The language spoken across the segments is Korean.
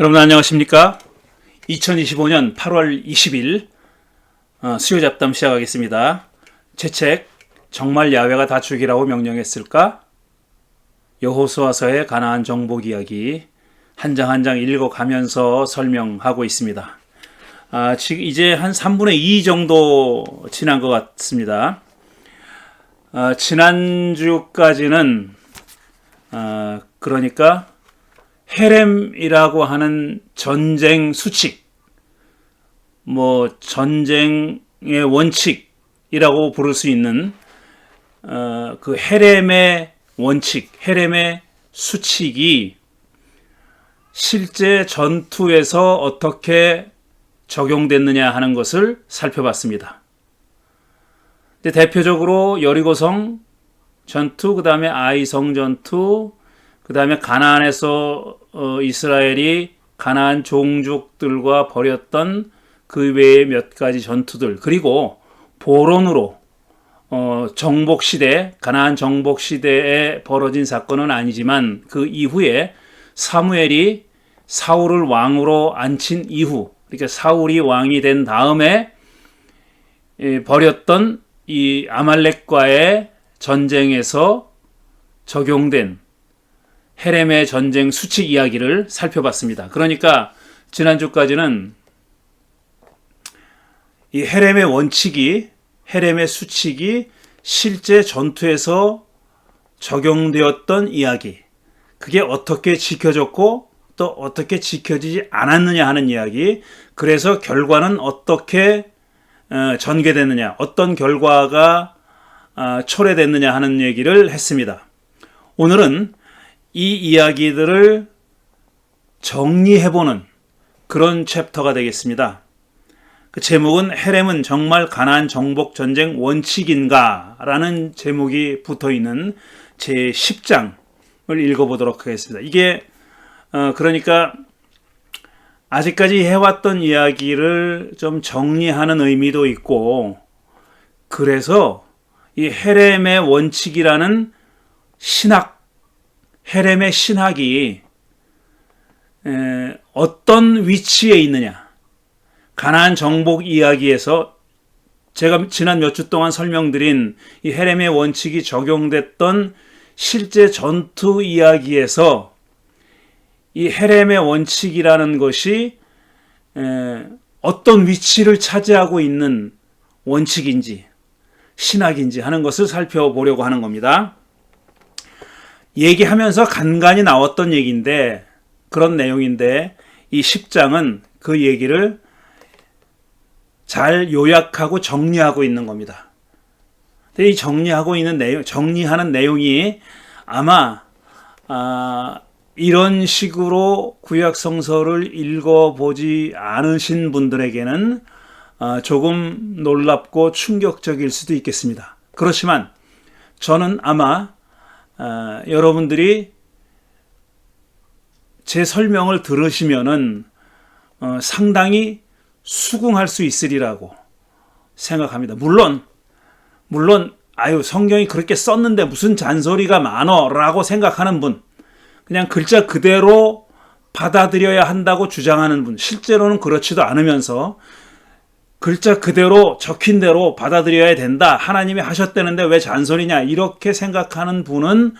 여러분 안녕하십니까? 2025년 8월 20일 수요 잡담 시작하겠습니다. 제 책 정말 야훼가 다 죽이라고 명령했을까? 여호수아서의 가나안 정복 이야기 한 장 한 장 읽어가면서 설명하고 있습니다. 지금 이제 한 3분의 2 정도 지난 것 같습니다. 지난주까지는 그러니까 헤렘이라고 하는 전쟁 수칙, 전쟁의 원칙이라고 부를 수 있는 그 헤렘의 원칙, 헤렘의 수칙이 실제 전투에서 어떻게 적용됐느냐 하는 것을 살펴봤습니다. 근데 대표적으로 여리고성 전투, 그 다음에 아이성 전투, 그 다음에 가나안에서 이스라엘이 가나안 종족들과 벌였던 그 외의 몇 가지 전투들, 그리고 보론으로 정복시대, 가나안 정복시대에 벌어진 사건은 아니지만 그 이후에 사무엘이 사울을 왕으로 앉힌 이후, 그러니까 사울이 왕이 된 다음에 벌였던 이 아말렉과의 전쟁에서 적용된 헤렘의 전쟁 수칙 이야기를 살펴봤습니다. 그러니까 지난주까지는 이 헤렘의 원칙이, 헤렘의 수칙이 실제 전투에서 적용되었던 이야기, 그게 어떻게 지켜졌고 또 어떻게 지켜지지 않았느냐 하는 이야기, 그래서 결과는 어떻게 전개됐느냐, 어떤 결과가 초래됐느냐 하는 얘기를 했습니다. 오늘은 이 이야기들을 정리해보는 그런 챕터가 되겠습니다. 그 제목은 헤렘은 정말 가나안 정복 전쟁 원칙인가? 라는 제목이 붙어있는 제 10장을 읽어보도록 하겠습니다. 이게 그러니까 아직까지 해왔던 이야기를 좀 정리하는 의미도 있고, 그래서 이 헤렘의 원칙이라는 신학, 헤렘의 신학이 어떤 위치에 있느냐, 가나안 정복 이야기에서 제가 지난 몇 주 동안 설명드린 이 헤렘의 원칙이 적용됐던 실제 전투 이야기에서 이 헤렘의 원칙이라는 것이 어떤 위치를 차지하고 있는 원칙인지 신학인지 하는 것을 살펴보려고 하는 겁니다. 얘기하면서 간간히 나왔던 얘기인데, 그런 내용인데 이 10장은 그 얘기를 잘 요약하고 정리하고 있는 겁니다. 이 정리하고 있는 내용, 정리하는 내용이 아마 이런 식으로 구약 성서를 읽어보지 않으신 분들에게는 조금 놀랍고 충격적일 수도 있겠습니다. 그렇지만 저는 아마 여러분들이 제 설명을 들으시면은 상당히 수긍할 수 있으리라고 생각합니다. 물론 성경이 그렇게 썼는데 무슨 잔소리가 많어 라고 생각하는 분, 그냥 글자 그대로 받아들여야 한다고 주장하는 분, 실제로는 그렇지도 않으면서 글자 그대로 적힌 대로 받아들여야 된다, 하나님이 하셨다는데 왜 잔소리냐, 이렇게 생각하는 분은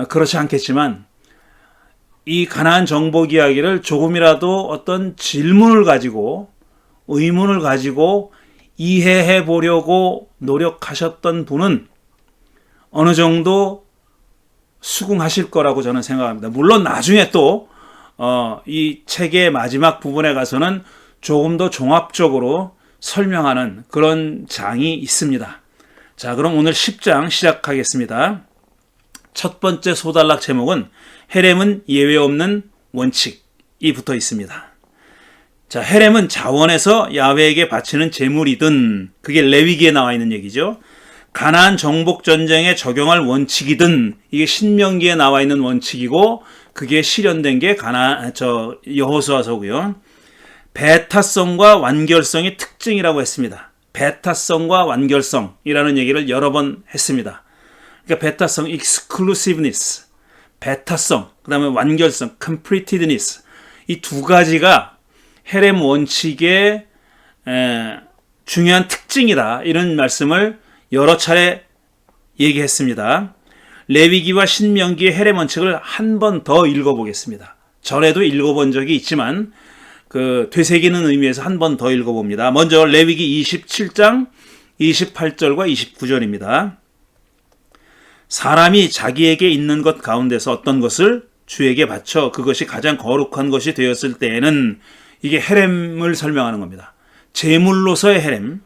그렇지 않겠지만, 이 가나안 정복 이야기를 조금이라도 어떤 질문을 가지고, 의문을 가지고 이해해 보려고 노력하셨던 분은 어느 정도 수긍하실 거라고 저는 생각합니다. 물론 나중에 또 이 책의 마지막 부분에 가서는 조금 더 종합적으로 설명하는 그런 장이 있습니다. 자, 그럼 오늘 10장 시작하겠습니다. 첫 번째 소단락 제목은 헤렘은 예외 없는 원칙이 붙어 있습니다. 자, 헤렘은 자원에서 야훼에게 바치는 제물이든, 그게 레위기에 나와 있는 얘기죠. 가나안 정복 전쟁에 적용할 원칙이든, 이게 신명기에 나와 있는 원칙이고, 그게 실현된 게 여호수아서고요. 배타성과 완결성이 특징이라고 했습니다. 배타성과 완결성이라는 얘기를 여러 번 했습니다. 그러니까 배타성, exclusiveness, 배타성, 그 다음에 완결성, completedness, 이 두 가지가 헤렘 원칙의 중요한 특징이다. 이런 말씀을 여러 차례 얘기했습니다. 레위기와 신명기의 헤렘 원칙을 한 번 더 읽어보겠습니다. 전에도 읽어본 적이 있지만 되새기는 의미에서 한 번 더 읽어봅니다. 먼저 레위기 27장 28절과 29절입니다. 사람이 자기에게 있는 것 가운데서 어떤 것을 주에게 바쳐 그것이 가장 거룩한 것이 되었을 때에는, 이게 헤렘을 설명하는 겁니다. 제물로서의 헤렘,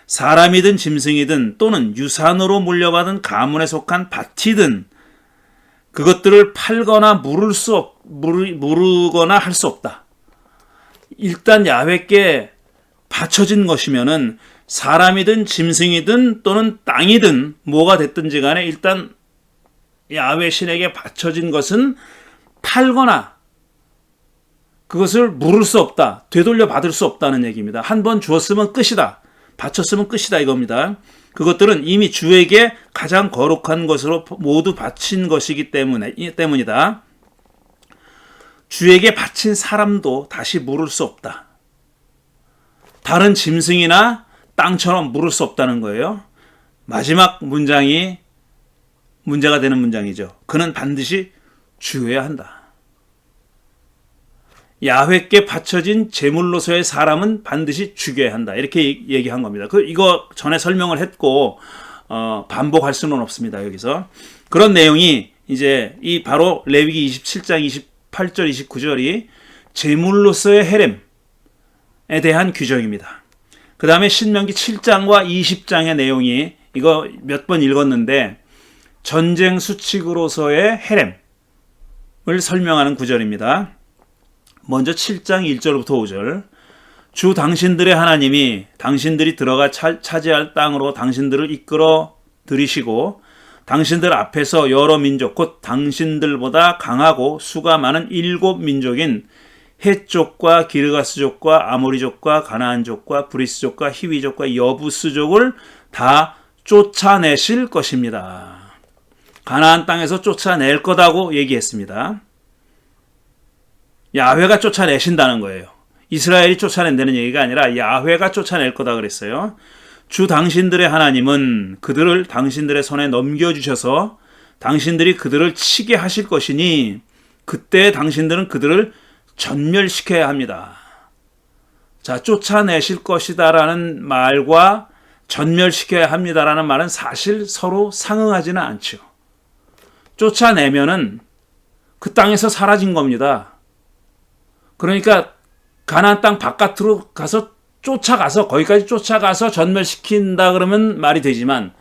사람이든 짐승이든 또는 유산으로 물려받은 가문에 속한 밭이든 그것들을 팔거나 무르거나 할 수 없다. 일단 야훼께 바쳐진 것이면은 사람이든 짐승이든 또는 땅이든 뭐가 됐든지 간에 일단 야훼 신에게 바쳐진 것은 팔거나 그것을 물을 수 없다. 되돌려 받을 수 없다는 얘기입니다. 한 번 주었으면 끝이다. 바쳤으면 끝이다 이겁니다. 그것들은 이미 주에게 가장 거룩한 것으로 모두 바친 것이기 때문이다. 주에게 바친 사람도 다시 물을 수 없다. 다른 짐승이나 땅처럼 물을 수 없다는 거예요. 마지막 문장이 문제가 되는 문장이죠. 그는 반드시 죽여야 한다. 야훼께 바쳐진 제물로서의 사람은 반드시 죽여야 한다. 이렇게 얘기한 겁니다. 이거 전에 설명을 했고 반복할 수는 없습니다. 여기서 그런 내용이 이제 이 바로 레위기 27장 28절 29절이 제물로서의 헤렘에 대한 규정입니다. 그 다음에 신명기 7장과 20장의 내용이 이거 몇 번 읽었는데 전쟁 수칙으로서의 헤렘을 설명하는 구절입니다. 먼저 7장 1절부터 5절. 주 당신들의 하나님이 당신들이 들어가 차지할 땅으로 당신들을 이끌어 들이시고 당신들 앞에서 여러 민족 곧 당신들보다 강하고 수가 많은 7민족인 헷족과 기르가스족과 아모리족과 가나안족과 브리스족과 히위족과 여부스족을 다 쫓아내실 것입니다. 가나안 땅에서 쫓아낼 거다고 얘기했습니다. 야훼가 쫓아내신다는 거예요. 이스라엘이 쫓아낸다는 얘기가 아니라 야훼가 쫓아낼 거다 그랬어요. 주 당신들의 하나님은 그들을 당신들의 손에 넘겨주셔서 당신들이 그들을 치게 하실 것이니 그때 당신들은 그들을 전멸시켜야 합니다. 자, 쫓아내실 것이다라는 말과 전멸시켜야 합니다라는 말은 사실 서로 상응하지는 않죠. 쫓아내면은 그 땅에서 사라진 겁니다. 그러니까 가나안 땅 바깥으로 가서 거기까지 쫓아가서 전멸시킨다 그러면 말이 되지만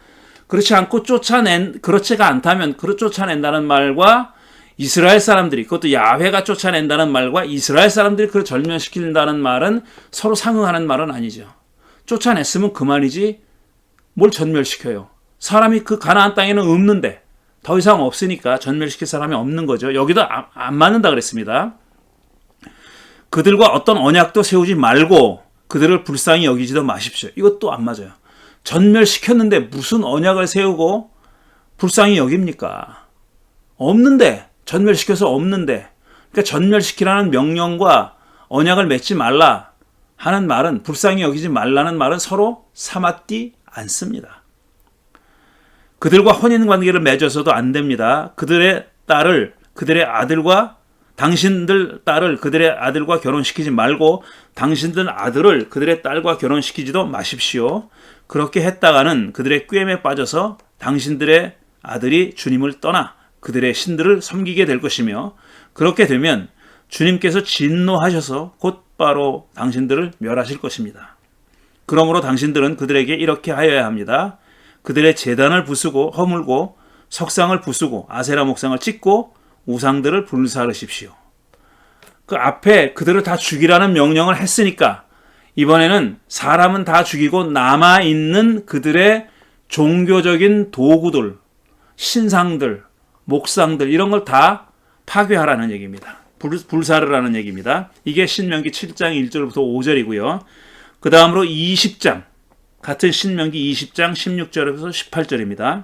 그렇지가 않다면 쫓아낸다는 말과 이스라엘 사람들이, 그것도 야훼가 쫓아낸다는 말과 이스라엘 사람들이 그걸 전멸시킨다는 말은 서로 상응하는 말은 아니죠. 쫓아냈으면 그만이지 뭘 전멸시켜요. 사람이 그 가나안 땅에는 없는데 더 이상 없으니까 전멸시킬 사람이 없는 거죠. 여기도 안 맞는다 그랬습니다. 그들과 어떤 언약도 세우지 말고 그들을 불쌍히 여기지도 마십시오. 이것도 안 맞아요. 전멸시켰는데 무슨 언약을 세우고 불쌍히 여깁니까? 없는데, 전멸시켜서 없는데. 그러니까 전멸시키라는 명령과 언약을 맺지 말라 하는 말은, 불쌍히 여기지 말라는 말은 서로 사맞지 않습니다. 그들과 혼인관계를 맺어서도 안 됩니다. 그들의 딸을 그들의 아들과 당신들 딸을 그들의 아들과 결혼시키지 말고 당신들 아들을 그들의 딸과 결혼시키지도 마십시오. 그렇게 했다가는 그들의 꾀임에 빠져서 당신들의 아들이 주님을 떠나 그들의 신들을 섬기게 될 것이며 그렇게 되면 주님께서 진노하셔서 곧바로 당신들을 멸하실 것입니다. 그러므로 당신들은 그들에게 이렇게 하여야 합니다. 그들의 제단을 부수고 허물고 석상을 부수고 아세라 목상을 찍고 우상들을 불사르십시오. 그 앞에 그들을 다 죽이라는 명령을 했으니까 이번에는 사람은 다 죽이고 남아있는 그들의 종교적인 도구들, 신상들, 목상들 이런 걸 다 파괴하라는 얘기입니다. 불사르라는 얘기입니다. 이게 신명기 7장 1절부터 5절이고요. 그 다음으로 20장, 같은 신명기 20장 16절에서 18절입니다.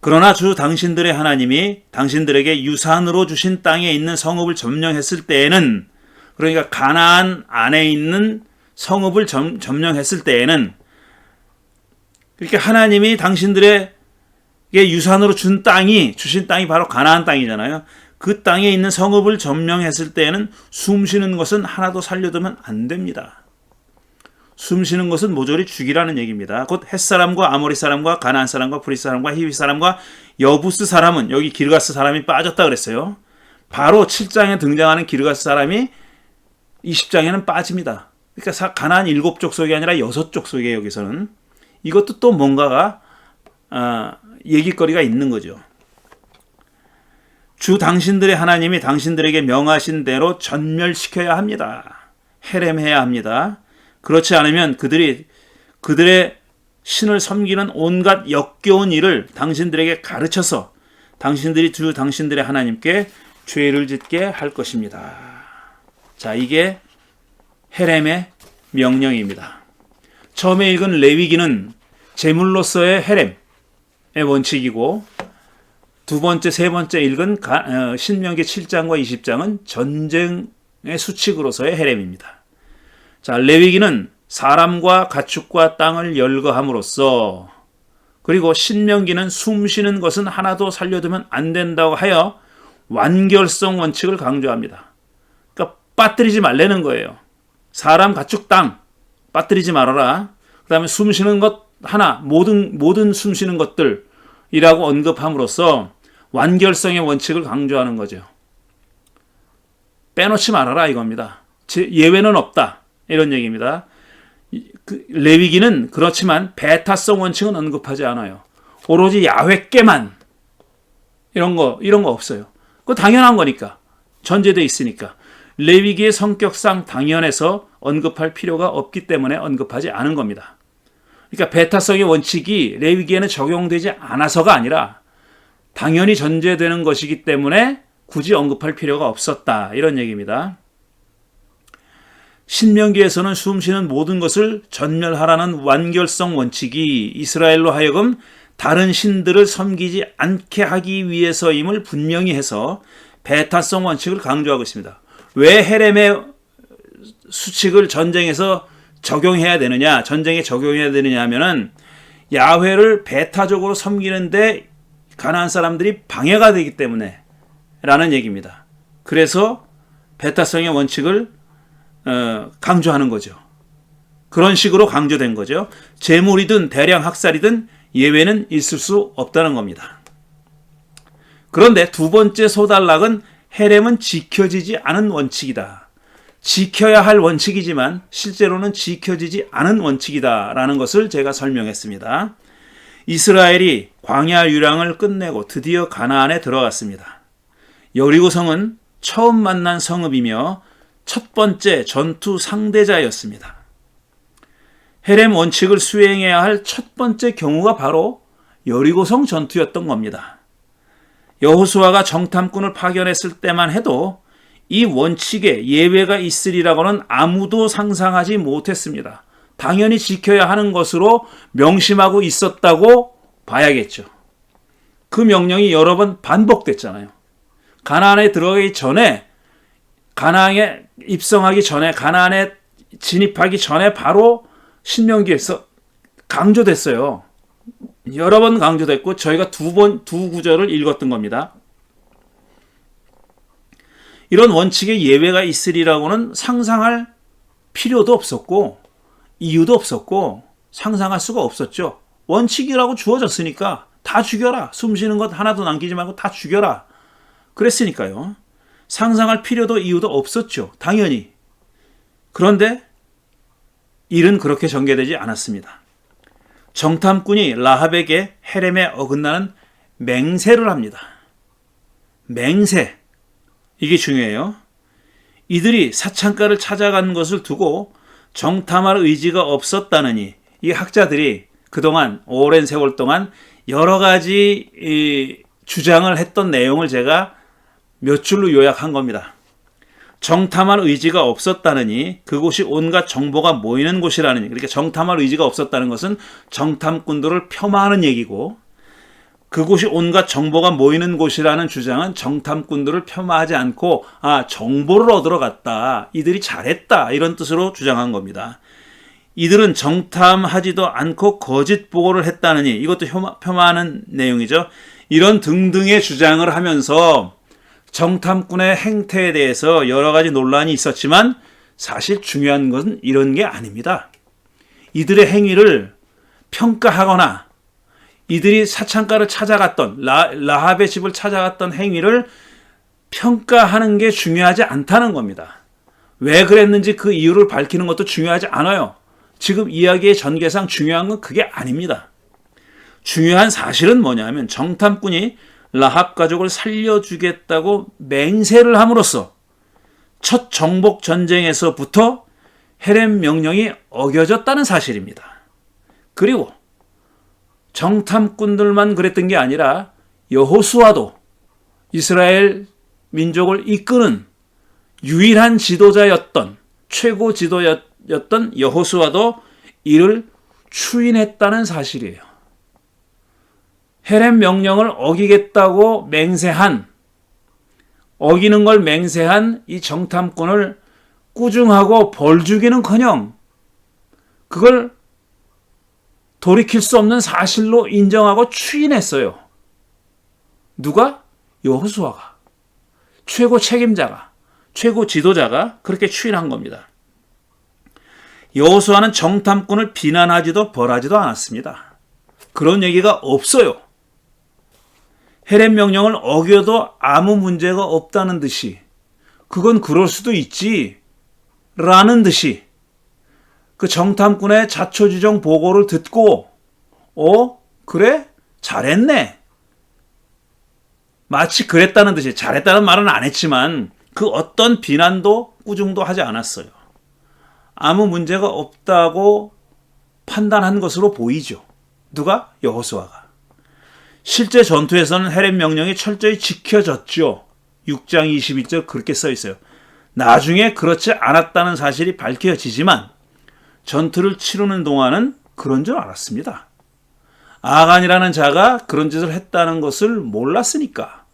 그러나 주 당신들의 하나님이 당신들에게 유산으로 주신 땅에 있는 성읍을 점령했을 때에는, 그러니까 가나안 안에 있는 성읍을 점령했을 때에는, 그렇게 하나님이 당신들에게 유산으로 주신 땅이 바로 가나안 땅이잖아요. 그 땅에 있는 성읍을 점령했을 때에는 숨쉬는 것은 하나도 살려두면 안 됩니다. 숨쉬는 것은 모조리 죽이라는 얘기입니다. 곧 햇사람과 아모리 사람과 가나안 사람과 브리스 사람과 히위 사람과 여부스 사람은, 여기 기르가스 사람이 빠졌다 그랬어요. 바로 7장에 등장하는 기르가스 사람이 20장에는 빠집니다. 그러니까 가나안 7족속이 아니라 6족속이에요. 여기서는. 이것도 또 뭔가가 얘기거리가 있는 거죠. 주 당신들의 하나님이 당신들에게 명하신 대로 전멸시켜야 합니다. 해렘해야 합니다. 그렇지 않으면 그들의 신을 섬기는 온갖 역겨운 일을 당신들에게 가르쳐서 당신들이 주 당신들의 하나님께 죄를 짓게 할 것입니다. 자, 이게 해렘의 명령입니다. 처음에 읽은 레위기는 제물로서의 해렘의 원칙이고, 두 번째, 세 번째 읽은 신명기 7장과 20장은 전쟁의 수칙으로서의 해렘입니다. 자, 레위기는 사람과 가축과 땅을 열거함으로써, 그리고 신명기는 숨쉬는 것은 하나도 살려두면 안 된다고 하여 완결성 원칙을 강조합니다. 그러니까 빠뜨리지 말라는 거예요. 사람, 가축, 땅 빠뜨리지 말아라. 그 다음에 숨쉬는 것 하나, 모든 숨쉬는 것들이라고 언급함으로써 완결성의 원칙을 강조하는 거죠. 빼놓지 말아라 이겁니다. 예외는 없다. 이런 얘기입니다. 레위기는 그렇지만 배타성 원칙은 언급하지 않아요. 오로지 야훼께만 이런 거 없어요. 그거 당연한 거니까. 전제돼 있으니까. 레위기의 성격상 당연해서 언급할 필요가 없기 때문에 언급하지 않은 겁니다. 그러니까 배타성의 원칙이 레위기에는 적용되지 않아서가 아니라 당연히 전제되는 것이기 때문에 굳이 언급할 필요가 없었다. 이런 얘기입니다. 신명기에서는 숨쉬는 모든 것을 전멸하라는 완결성 원칙이 이스라엘로 하여금 다른 신들을 섬기지 않게 하기 위해서임을 분명히 해서 배타성 원칙을 강조하고 있습니다. 왜 헤렘의 수칙을 전쟁에서 적용해야 되느냐, 전쟁에 적용해야 되느냐 하면은 야훼를 배타적으로 섬기는데 가나안 사람들이 방해가 되기 때문에 라는 얘기입니다. 그래서 배타성의 원칙을 강조하는 거죠. 그런 식으로 강조된 거죠. 재물이든 대량 학살이든 예외는 있을 수 없다는 겁니다. 그런데 두 번째 소단락은 헤렘은 지켜지지 않은 원칙이다. 지켜야 할 원칙이지만 실제로는 지켜지지 않은 원칙이다라는 것을 제가 설명했습니다. 이스라엘이 광야 유랑을 끝내고 드디어 가나안에 들어갔습니다. 여리고성은 처음 만난 성읍이며 첫 번째 전투 상대자였습니다. 헤렘 원칙을 수행해야 할 첫 번째 경우가 바로 여리고성 전투였던 겁니다. 여호수아가 정탐꾼을 파견했을 때만 해도 이 원칙에 예외가 있으리라고는 아무도 상상하지 못했습니다. 당연히 지켜야 하는 것으로 명심하고 있었다고 봐야겠죠. 그 명령이 여러 번 반복됐잖아요. 가나안에 들어가기 전에, 가나안에 입성하기 전에, 가나안에 진입하기 전에 바로 신명기에서 강조됐어요. 여러 번 강조됐고 저희가 두 구절을 읽었던 겁니다. 이런 원칙에 예외가 있으리라고는 상상할 필요도 없었고 이유도 없었고 상상할 수가 없었죠. 원칙이라고 주어졌으니까 다 죽여라. 숨쉬는 것 하나도 남기지 말고 다 죽여라. 그랬으니까요. 상상할 필요도 이유도 없었죠. 당연히. 그런데 일은 그렇게 전개되지 않았습니다. 정탐꾼이 라합에게 헤렘에 어긋나는 맹세를 합니다. 맹세. 이게 중요해요. 이들이 사창가를 찾아간 것을 두고 정탐할 의지가 없었다느니, 이 학자들이 그동안 오랜 세월 동안 여러 가지 주장을 했던 내용을 제가 몇 줄로 요약한 겁니다. 정탐할 의지가 없었다느니 그곳이 온갖 정보가 모이는 곳이라느니, 그러니까 정탐할 의지가 없었다는 것은 정탐꾼들을 폄하하는 얘기고, 그곳이 온갖 정보가 모이는 곳이라는 주장은 정탐꾼들을 폄하하지 않고 정보를 얻으러 갔다, 이들이 잘했다, 이런 뜻으로 주장한 겁니다. 이들은 정탐하지도 않고 거짓 보고를 했다느니, 이것도 폄하하는 내용이죠. 이런 등등의 주장을 하면서 정탐꾼의 행태에 대해서 여러 가지 논란이 있었지만 사실 중요한 것은 이런 게 아닙니다. 이들의 행위를 평가하거나 이들이 사창가를 찾아갔던, 라합의 집을 찾아갔던 행위를 평가하는 게 중요하지 않다는 겁니다. 왜 그랬는지 그 이유를 밝히는 것도 중요하지 않아요. 지금 이야기의 전개상 중요한 건 그게 아닙니다. 중요한 사실은 뭐냐면 정탐꾼이 라합 가족을 살려주겠다고 맹세를 함으로써 첫 정복 전쟁에서부터 헤렘 명령이 어겨졌다는 사실입니다. 그리고 정탐꾼들만 그랬던 게 아니라 여호수아도 이스라엘 민족을 이끄는 유일한 지도자였던, 최고 지도자였던 여호수아도 이를 추인했다는 사실이에요. 헤렘 명령을 어기겠다고 어기는 걸 맹세한 이 정탐꾼을 꾸중하고 벌 주기는커녕 그걸 돌이킬 수 없는 사실로 인정하고 추인했어요. 누가? 여호수아가. 최고 책임자가, 최고 지도자가 그렇게 추인한 겁니다. 여호수아는 정탐꾼을 비난하지도 벌하지도 않았습니다. 그런 얘기가 없어요. 헤렘 명령을 어겨도 아무 문제가 없다는 듯이, 그건 그럴 수도 있지 라는 듯이 그 정탐꾼의 자초지종 보고를 듣고 그래? 잘했네. 마치 그랬다는 듯이, 잘했다는 말은 안 했지만 그 어떤 비난도 꾸중도 하지 않았어요. 아무 문제가 없다고 판단한 것으로 보이죠. 누가? 여호수아가. 실제 전투에서는 헤렘 명령이 철저히 지켜졌죠. 6장 22절 그렇게 써 있어요. 나중에 그렇지 않았다는 사실이 밝혀지지만 전투를 치르는 동안은 그런 줄 알았습니다. 아간이라는 자가 그런 짓을 했다는 것을 몰랐으니까.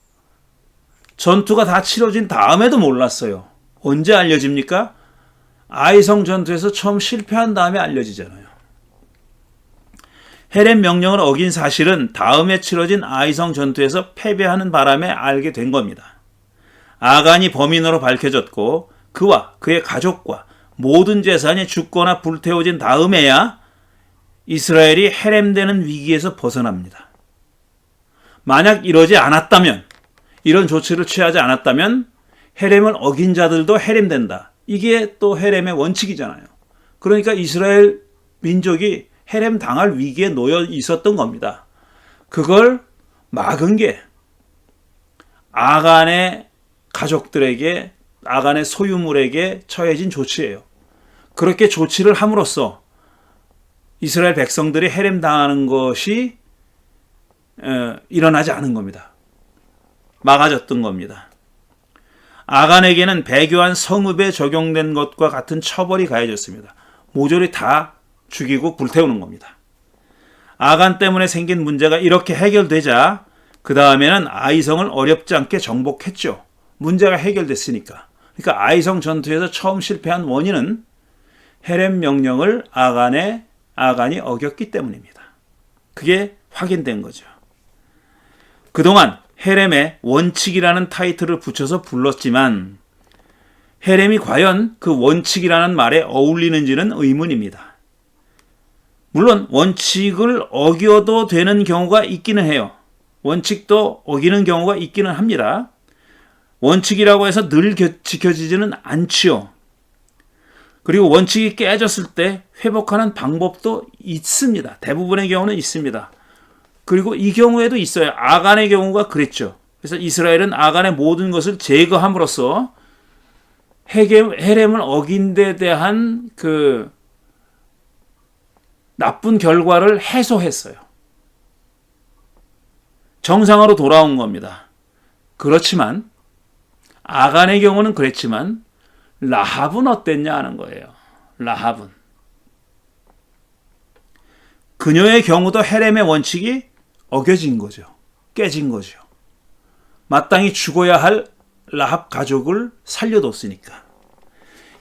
전투가 다 치러진 다음에도 몰랐어요. 언제 알려집니까? 아이성 전투에서 처음 실패한 다음에 알려지잖아요. 헤렘 명령을 어긴 사실은 다음에 치러진 아이성 전투에서 패배하는 바람에 알게 된 겁니다. 아간이 범인으로 밝혀졌고 그와 그의 가족과 모든 재산이 죽거나 불태워진 다음에야 이스라엘이 헤렘되는 위기에서 벗어납니다. 만약 이러지 않았다면, 이런 조치를 취하지 않았다면 헤렘을 어긴 자들도 헤렘된다. 이게 또 헤렘의 원칙이잖아요. 그러니까 이스라엘 민족이 헤렘 당할 위기에 놓여 있었던 겁니다. 그걸 막은 게 아간의 가족들에게, 아간의 소유물에게 처해진 조치예요. 그렇게 조치를 함으로써 이스라엘 백성들이 헤렘 당하는 것이 일어나지 않은 겁니다. 막아졌던 겁니다. 아간에게는 배교한 성읍에 적용된 것과 같은 처벌이 가해졌습니다. 모조리 다 죽이고 불태우는 겁니다. 아간 때문에 생긴 문제가 이렇게 해결되자 그 다음에는 아이성을 어렵지 않게 정복했죠. 문제가 해결됐으니까. 그러니까 아이성 전투에서 처음 실패한 원인은 헤렘 명령을 아간이 어겼기 때문입니다. 그게 확인된 거죠. 그동안 헤렘에 원칙이라는 타이틀을 붙여서 불렀지만 헤렘이 과연 그 원칙이라는 말에 어울리는지는 의문입니다. 물론 원칙을 어겨도 되는 경우가 있기는 해요. 원칙도 어기는 경우가 있기는 합니다. 원칙이라고 해서 늘 지켜지지는 않지요. 그리고 원칙이 깨졌을 때 회복하는 방법도 있습니다. 대부분의 경우는 있습니다. 그리고 이 경우에도 있어요. 아간의 경우가 그랬죠. 그래서 이스라엘은 아간의 모든 것을 제거함으로써 헤렘을 어긴 데 대한 그 나쁜 결과를 해소했어요. 정상으로 돌아온 겁니다. 그렇지만 아간의 경우는 그랬지만 라합은 어땠냐 하는 거예요. 라합은. 그녀의 경우도 헤렘의 원칙이 어겨진 거죠. 깨진 거죠. 마땅히 죽어야 할 라합 가족을 살려뒀으니까.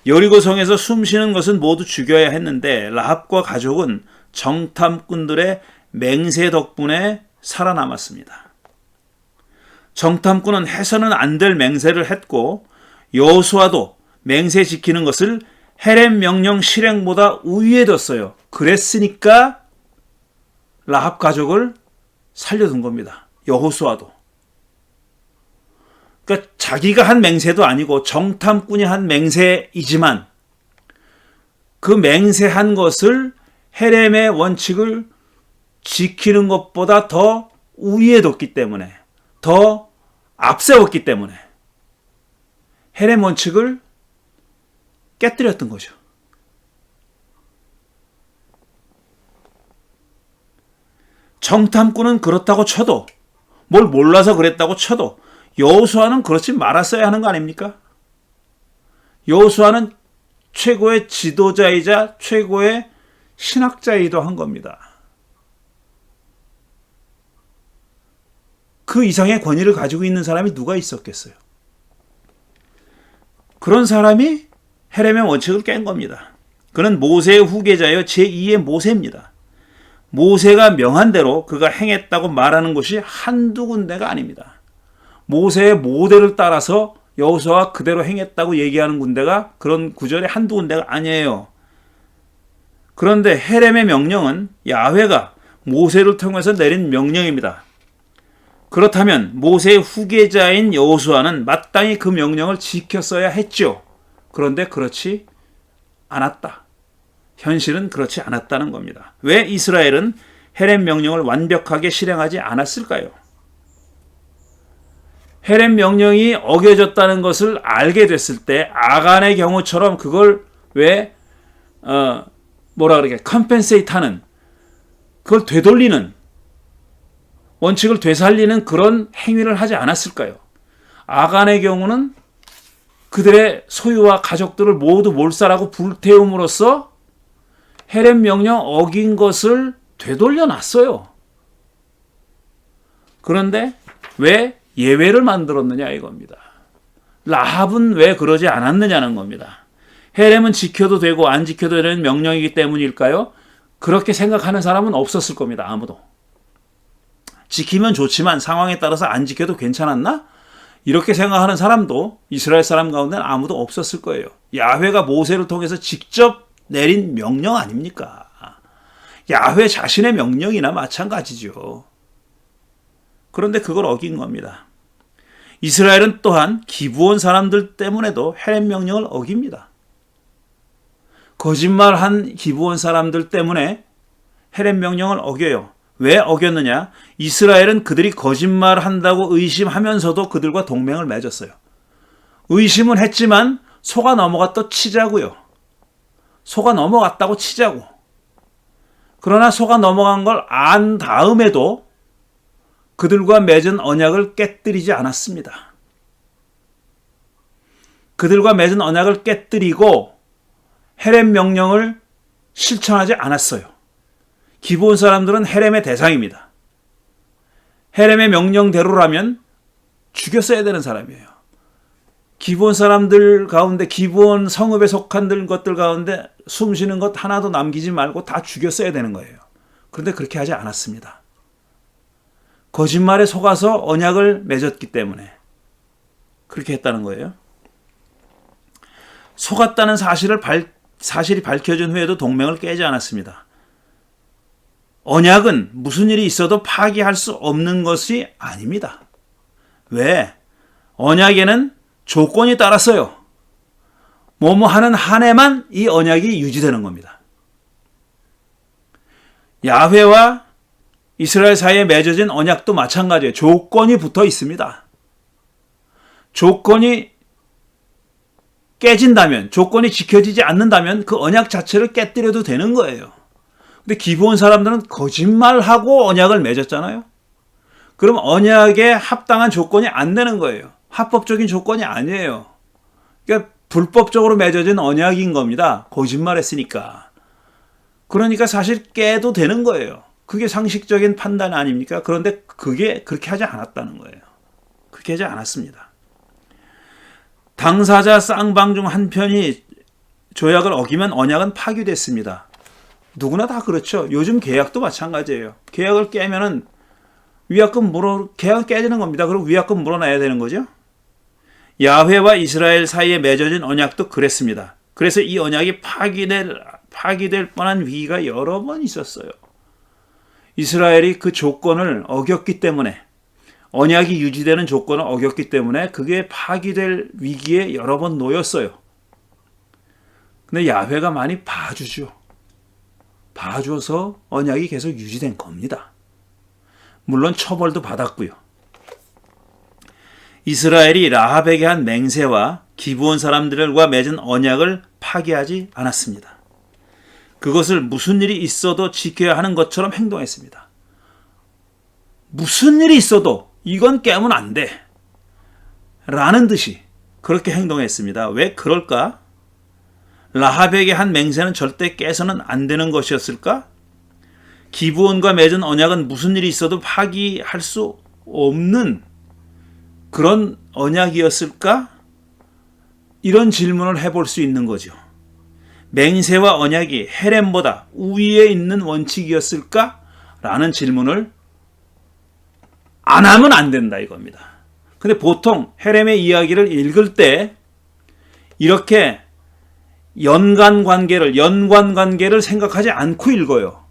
여리고성에서 숨쉬는 것은 모두 죽여야 했는데 라합과 가족은 정탐꾼들의 맹세 덕분에 살아남았습니다. 정탐꾼은 해서는 안 될 맹세를 했고 여호수아도 맹세 지키는 것을 헤렘 명령 실행보다 우위에 뒀어요. 그랬으니까 라합 가족을 살려둔 겁니다. 여호수아도. 그러니까 자기가 한 맹세도 아니고 정탐꾼이 한 맹세이지만 그 맹세한 것을 헤렘의 원칙을 지키는 것보다 더 우위에 뒀기 때문에, 더 앞세웠기 때문에 헤렘 원칙을 깨뜨렸던 거죠. 정탐꾼은 그렇다고 쳐도, 뭘 몰라서 그랬다고 쳐도 여호수아는 그렇지 말았어야 하는 거 아닙니까? 여호수아는 최고의 지도자이자 최고의 신학자이기도 한 겁니다. 그 이상의 권위를 가지고 있는 사람이 누가 있었겠어요? 그런 사람이 헤렘의 원칙을 깬 겁니다. 그는 모세의 후계자여 제2의 모세입니다. 모세가 명한 대로 그가 행했다고 말하는 곳이 한두 군데가 아닙니다. 모세의 모델을 따라서 여호수아가 그대로 행했다고 얘기하는 군데가 그런 구절이 한두 군데가 아니에요. 그런데 헤렘의 명령은 야훼가 모세를 통해서 내린 명령입니다. 그렇다면 모세의 후계자인 여호수아는 마땅히 그 명령을 지켰어야 했죠. 그런데 그렇지 않았다. 현실은 그렇지 않았다는 겁니다. 왜 이스라엘은 헤렘 명령을 완벽하게 실행하지 않았을까요? 헤렘 명령이 어겨졌다는 것을 알게 됐을 때 아간의 경우처럼 그걸 왜 컴펜세이트 하는, 그걸 되돌리는, 원칙을 되살리는 그런 행위를 하지 않았을까요? 아간의 경우는 그들의 소유와 가족들을 모두 몰살하고 불태움으로써 헤렘 명령 어긴 것을 되돌려 놨어요. 그런데 왜 예외를 만들었느냐 이겁니다. 라합은 왜 그러지 않았느냐는 겁니다. 헤렘은 지켜도 되고 안 지켜도 되는 명령이기 때문일까요? 그렇게 생각하는 사람은 없었을 겁니다. 아무도. 지키면 좋지만 상황에 따라서 안 지켜도 괜찮았나? 이렇게 생각하는 사람도 이스라엘 사람 가운데는 아무도 없었을 거예요. 야훼가 모세를 통해서 직접 내린 명령 아닙니까? 야훼 자신의 명령이나 마찬가지죠. 그런데 그걸 어긴 겁니다. 이스라엘은 또한 기브온 사람들 때문에도 헤렘 명령을 어깁니다. 거짓말한 기브온 사람들 때문에 헤렘 명령을 어겨요. 왜 어겼느냐? 이스라엘은 그들이 거짓말한다고 의심하면서도 그들과 동맹을 맺었어요. 의심은 했지만 속아 넘어갔다 치자고요. 속아 넘어갔다고 치자고. 그러나 속아 넘어간 걸 안 다음에도 그들과 맺은 언약을 깨뜨리지 않았습니다. 그들과 맺은 언약을 깨뜨리고 헤렘 명령을 실천하지 않았어요. 기브온 사람들은 헤렘의 대상입니다. 헤렘의 명령대로라면 죽였어야 되는 사람이에요. 기브온 사람들 가운데, 기브온 성읍에 속한 것들 가운데 숨쉬는 것 하나도 남기지 말고 다 죽였어야 되는 거예요. 그런데 그렇게 하지 않았습니다. 거짓말에 속아서 언약을 맺었기 때문에 그렇게 했다는 거예요. 속았다는 사실이 밝혀진 후에도 동맹을 깨지 않았습니다. 언약은 무슨 일이 있어도 파기할 수 없는 것이 아닙니다. 왜? 언약에는 조건이 따랐어요. 뭐뭐 하는 한 해만 이 언약이 유지되는 겁니다. 야훼와 이스라엘 사이에 맺어진 언약도 마찬가지예요. 조건이 붙어 있습니다. 조건이 깨진다면, 조건이 지켜지지 않는다면 그 언약 자체를 깨뜨려도 되는 거예요. 근데 기브온 사람들은 거짓말하고 언약을 맺었잖아요. 그럼 언약에 합당한 조건이 안 되는 거예요. 합법적인 조건이 아니에요. 그러니까 불법적으로 맺어진 언약인 겁니다. 거짓말했으니까. 그러니까 사실 깨도 되는 거예요. 그게 상식적인 판단 아닙니까? 그런데 그게 그렇게 하지 않았다는 거예요. 그렇게 하지 않았습니다. 당사자 쌍방 중 한 편이 조약을 어기면 언약은 파기됐습니다. 누구나 다 그렇죠. 요즘 계약도 마찬가지예요. 계약을 깨면은 계약은 깨지는 겁니다. 그리고 위약금 물어놔야 되는 거죠. 야훼와 이스라엘 사이에 맺어진 언약도 그랬습니다. 그래서 이 언약이 파기될 뻔한 위기가 여러 번 있었어요. 이스라엘이 그 조건을 어겼기 때문에, 언약이 유지되는 조건을 어겼기 때문에 그게 파기될 위기에 여러 번 놓였어요. 근데 야훼가 많이 봐주죠. 봐줘서 언약이 계속 유지된 겁니다. 물론 처벌도 받았고요. 이스라엘이 라합에게 한 맹세와 기브온 사람들과 맺은 언약을 파기하지 않았습니다. 그것을 무슨 일이 있어도 지켜야 하는 것처럼 행동했습니다. 무슨 일이 있어도 이건 깨면 안 돼. 라는 듯이 그렇게 행동했습니다. 왜 그럴까? 라합에게 한 맹세는 절대 깨서는 안 되는 것이었을까? 기브온과 맺은 언약은 무슨 일이 있어도 파기할 수 없는 그런 언약이었을까? 이런 질문을 해볼 수 있는 거죠. 맹세와 언약이 헤렘보다 우위에 있는 원칙이었을까? 라는 질문을 안 하면 안 된다 이겁니다. 근데 보통 헤렘의 이야기를 읽을 때 이렇게 연관관계를 생각하지 않고 읽어요.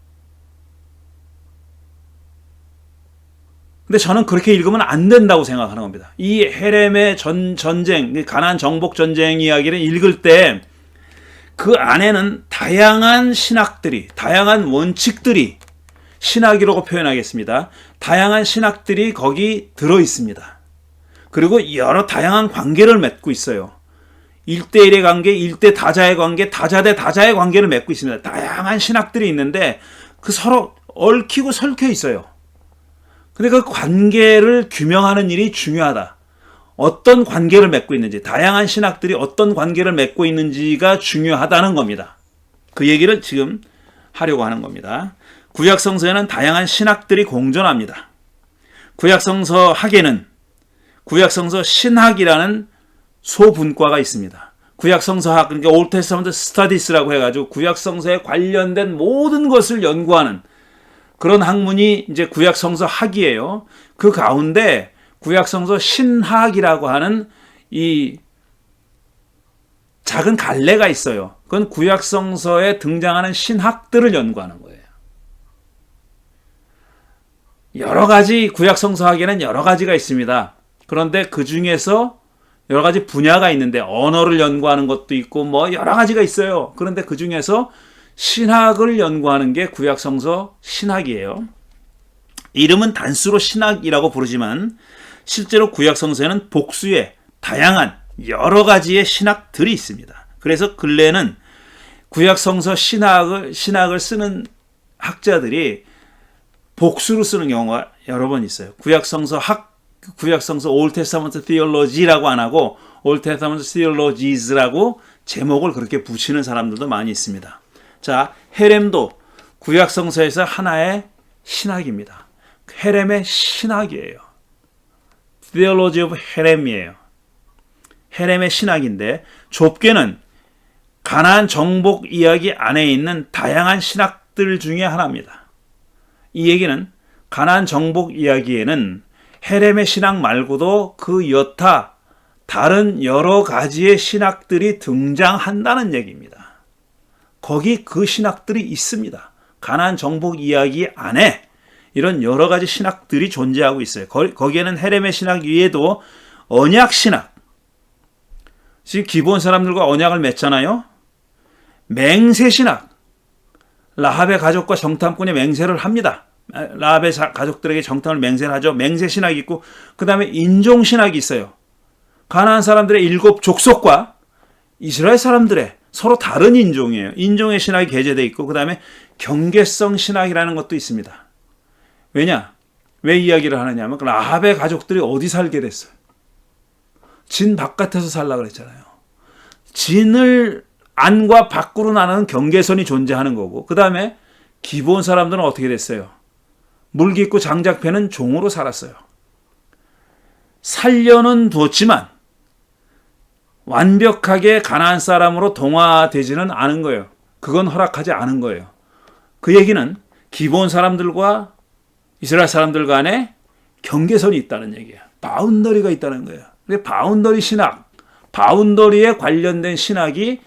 근데 저는 그렇게 읽으면 안 된다고 생각하는 겁니다. 이 헤렘의 전쟁, 가나안 정복 전쟁 이야기를 읽을 때 그 안에는 다양한 신학들이, 다양한 원칙들이, 신학이라고 표현하겠습니다. 다양한 신학들이 거기 들어 있습니다. 그리고 여러 다양한 관계를 맺고 있어요. 1대1의 관계, 1대 다자의 관계, 다자 대 다자의 관계를 맺고 있습니다. 다양한 신학들이 있는데 그 서로 얽히고 설켜 있어요. 근데 그 관계를 규명하는 일이 중요하다. 어떤 관계를 맺고 있는지, 다양한 신학들이 어떤 관계를 맺고 있는지가 중요하다는 겁니다. 그 얘기를 지금 하려고 하는 겁니다. 구약성서에는 다양한 신학들이 공존합니다. 구약성서 학에는 구약성서 신학이라는 소분과가 있습니다. 구약성서학, 그러니까 올드 테스타먼트 스터디스라고 해가지고 구약성서에 관련된 모든 것을 연구하는 그런 학문이 이제 구약성서 학이에요. 그 가운데 구약성서 신학이라고 하는 이 작은 갈래가 있어요. 그건 구약성서에 등장하는 신학들을 연구하는 거예요. 여러 가지 구약성서학에는 여러 가지가 있습니다. 그런데 그 중에서 여러 가지 분야가 있는데 언어를 연구하는 것도 있고 뭐 여러 가지가 있어요. 그런데 그 중에서 신학을 연구하는 게 구약성서 신학이에요. 이름은 단수로 신학이라고 부르지만 실제로 구약성서에는 복수의 다양한 여러 가지의 신학들이 있습니다. 그래서 근래는 구약성서 신학을 쓰는 학자들이 복수로 쓰는 경우가 여러 번 있어요. 구약성서 올드 테스타먼트 티올로지라고 안 하고 올드 테스타먼트 티올로지즈라고 제목을 그렇게 붙이는 사람들도 많이 있습니다. 자, 헤렘도 구약성서에서 하나의 신학입니다. 헤렘의 신학이에요. Theology of 헤렘이에요. 헤렘의 신학인데 좁게는 가나안 정복 이야기 안에 있는 다양한 신학들 중에 하나입니다. 이 얘기는 가나안 정복 이야기에는 헤렘의 신학 말고도 그 여타 다른 여러 가지의 신학들이 등장한다는 얘기입니다. 거기 그 신학들이 있습니다. 가나안 정복 이야기 안에 이런 여러 가지 신학들이 존재하고 있어요. 거기에는 헤렘의 신학 위에도 언약 신학, 지금 기브온 사람들과 언약을 맺잖아요. 맹세 신학, 라합의 가족과 정탐꾼의 맹세를 합니다. 라합의 가족들에게 정탐을 맹세를 하죠. 맹세 신학이 있고 그 다음에 인종 신학이 있어요. 가나안 사람들의 7 족속과 이스라엘 사람들의 서로 다른 인종이에요. 인종의 신학이 게재되어 있고 그 다음에 경계성 신학이라는 것도 있습니다. 왜냐? 왜 이야기를 하느냐면 라합의 가족들이 어디 살게 됐어요? 진 바깥에서 살라 그랬잖아요. 진을 안과 밖으로 나누는 경계선이 존재하는 거고 그 다음에 기브온 사람들은 어떻게 됐어요? 물깃고 장작패는 종으로 살았어요. 살려는 두었지만 완벽하게 가나안 사람으로 동화되지는 않은 거예요. 그건 허락하지 않은 거예요. 그 얘기는 기브온 사람들과 이스라엘 사람들 간에 경계선이 있다는 얘기예요. 바운더리가 있다는 거예요. 바운더리 신학, 바운더리에 관련된 신학이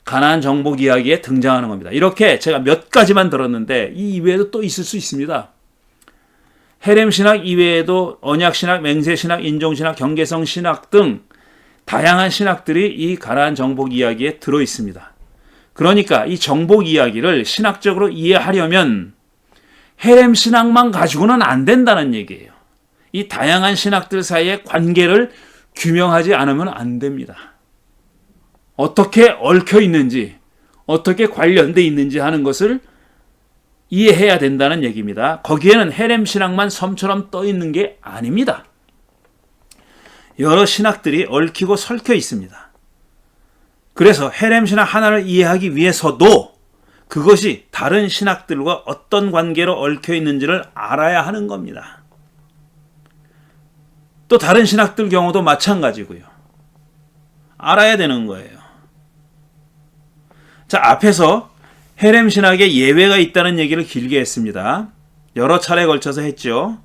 가나안 정복 이야기에 등장하는 겁니다. 이렇게 제가 몇 가지만 들었는데 이 이외에도 또 있을 수 있습니다. 헤렘 신학 이외에도 언약 신학, 맹세 신학, 인종 신학, 경계성 신학 등 다양한 신학들이 이 가나안 정복 이야기에 들어 있습니다. 그러니까 이 정복 이야기를 신학적으로 이해하려면 헤렘 신학만 가지고는 안 된다는 얘기예요. 이 다양한 신학들 사이의 관계를 규명하지 않으면 안 됩니다. 어떻게 얽혀 있는지, 어떻게 관련돼 있는지 하는 것을 이해해야 된다는 얘기입니다. 거기에는 헤렘 신학만 섬처럼 떠 있는 게 아닙니다. 여러 신학들이 얽히고 설켜 있습니다. 그래서 헤렘 신학 하나를 이해하기 위해서도 그것이 다른 신학들과 어떤 관계로 얽혀 있는지를 알아야 하는 겁니다. 또 다른 신학들 경우도 마찬가지고요. 알아야 되는 거예요. 자, 앞에서 헤렘 신학에 예외가 있다는 얘기를 길게 했습니다. 여러 차례에 걸쳐서 했죠.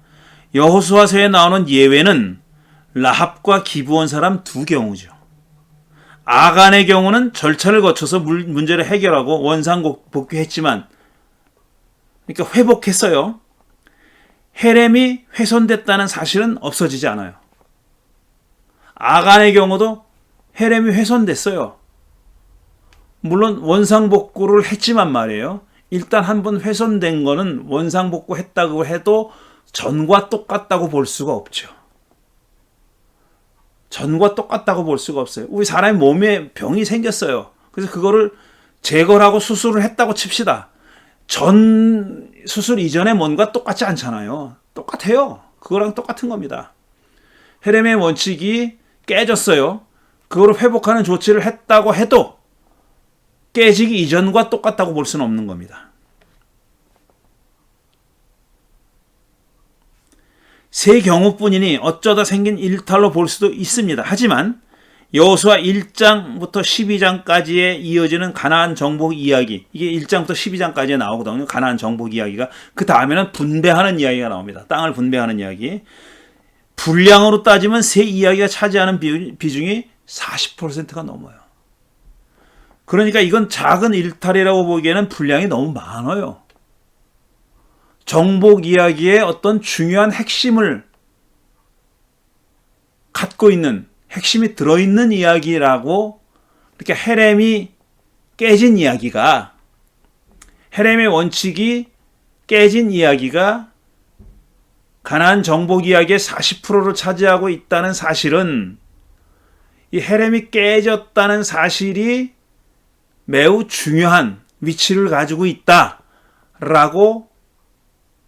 여호수아서에 나오는 예외는 라합과 기브온 사람 두 경우죠. 아간의 경우는 절차를 거쳐서 문제를 해결하고 원상복귀했지만, 그러니까 회복했어요. 헤렘이 훼손됐다는 사실은 없어지지 않아요. 아간의 경우도 헤렘이 훼손됐어요. 물론 원상복구를 했지만 말이에요. 일단 한번 훼손된 거는 원상복구했다고 해도 전과 똑같다고 볼 수가 없죠. 전과 똑같다고 볼 수가 없어요. 우리 사람의 몸에 병이 생겼어요. 그래서 그거를 제거를 하고 수술을 했다고 칩시다. 전 수술 이전의 뭔가 똑같지 않잖아요. 똑같아요. 그거랑 똑같은 겁니다. 헤렘의 원칙이 깨졌어요. 그거를 회복하는 조치를 했다고 해도 깨지기 이전과 똑같다고 볼 수는 없는 겁니다. 세 경우뿐이니 어쩌다 생긴 일탈로 볼 수도 있습니다. 하지만 여호수아 1장부터 12장까지에 이어지는 가나안 정복 이야기, 이게 1장부터 12장까지에 나오거든요. 가나안 정복 이야기가. 그 다음에는 분배하는 이야기가 나옵니다. 땅을 분배하는 이야기. 분량으로 따지면 세 이야기가 차지하는 비중이 40%가 넘어요. 그러니까 이건 작은 일탈이라고 보기에는 분량이 너무 많아요. 정복 이야기의 어떤 중요한 핵심을 갖고 있는, 핵심이 들어있는 이야기라고, 이렇게 헤렘이 깨진 이야기가, 헤렘의 원칙이 깨진 이야기가 가나안 정복 이야기의 40%를 차지하고 있다는 사실은, 이 헤렘이 깨졌다는 사실이 매우 중요한 위치를 가지고 있다라고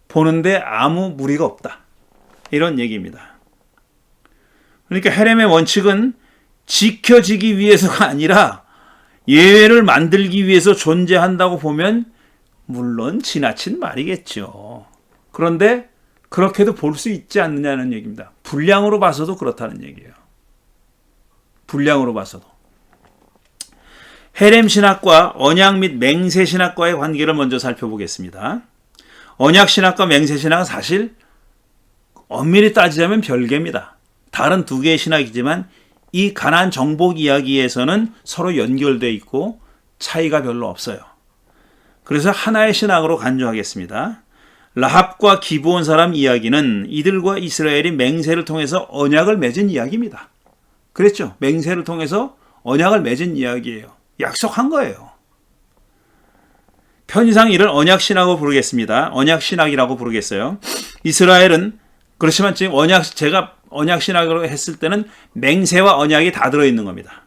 보는데 아무 무리가 없다. 이런 얘기입니다. 그러니까 헤렘의 원칙은 지켜지기 위해서가 아니라 예외를 만들기 위해서 존재한다고 보면 물론 지나친 말이겠죠. 그런데 그렇게도 볼 수 있지 않느냐는 얘기입니다. 분량으로 봐서도 그렇다는 얘기예요. 분량으로 봐서도. 헤렘 신학과 언약 및 맹세 신학과의 관계를 먼저 살펴보겠습니다. 언약 신학과 맹세 신학은 사실 엄밀히 따지자면 별개입니다. 다른 두 개의 신학이지만 이 가나안 정복 이야기에서는 서로 연결되어 있고 차이가 별로 없어요. 그래서 하나의 신학으로 간주하겠습니다. 라합과 기브온 사람 이야기는 이들과 이스라엘이 맹세를 통해서 언약을 맺은 이야기입니다. 그랬죠? 맹세를 통해서 언약을 맺은 이야기예요. 약속한 거예요. 편의상 이를 언약신학으로 부르겠습니다. 언약신학이라고 부르겠어요. 이스라엘은 그렇지만 지금 제가 언약신학으로 했을 때는 맹세와 언약이 다 들어있는 겁니다.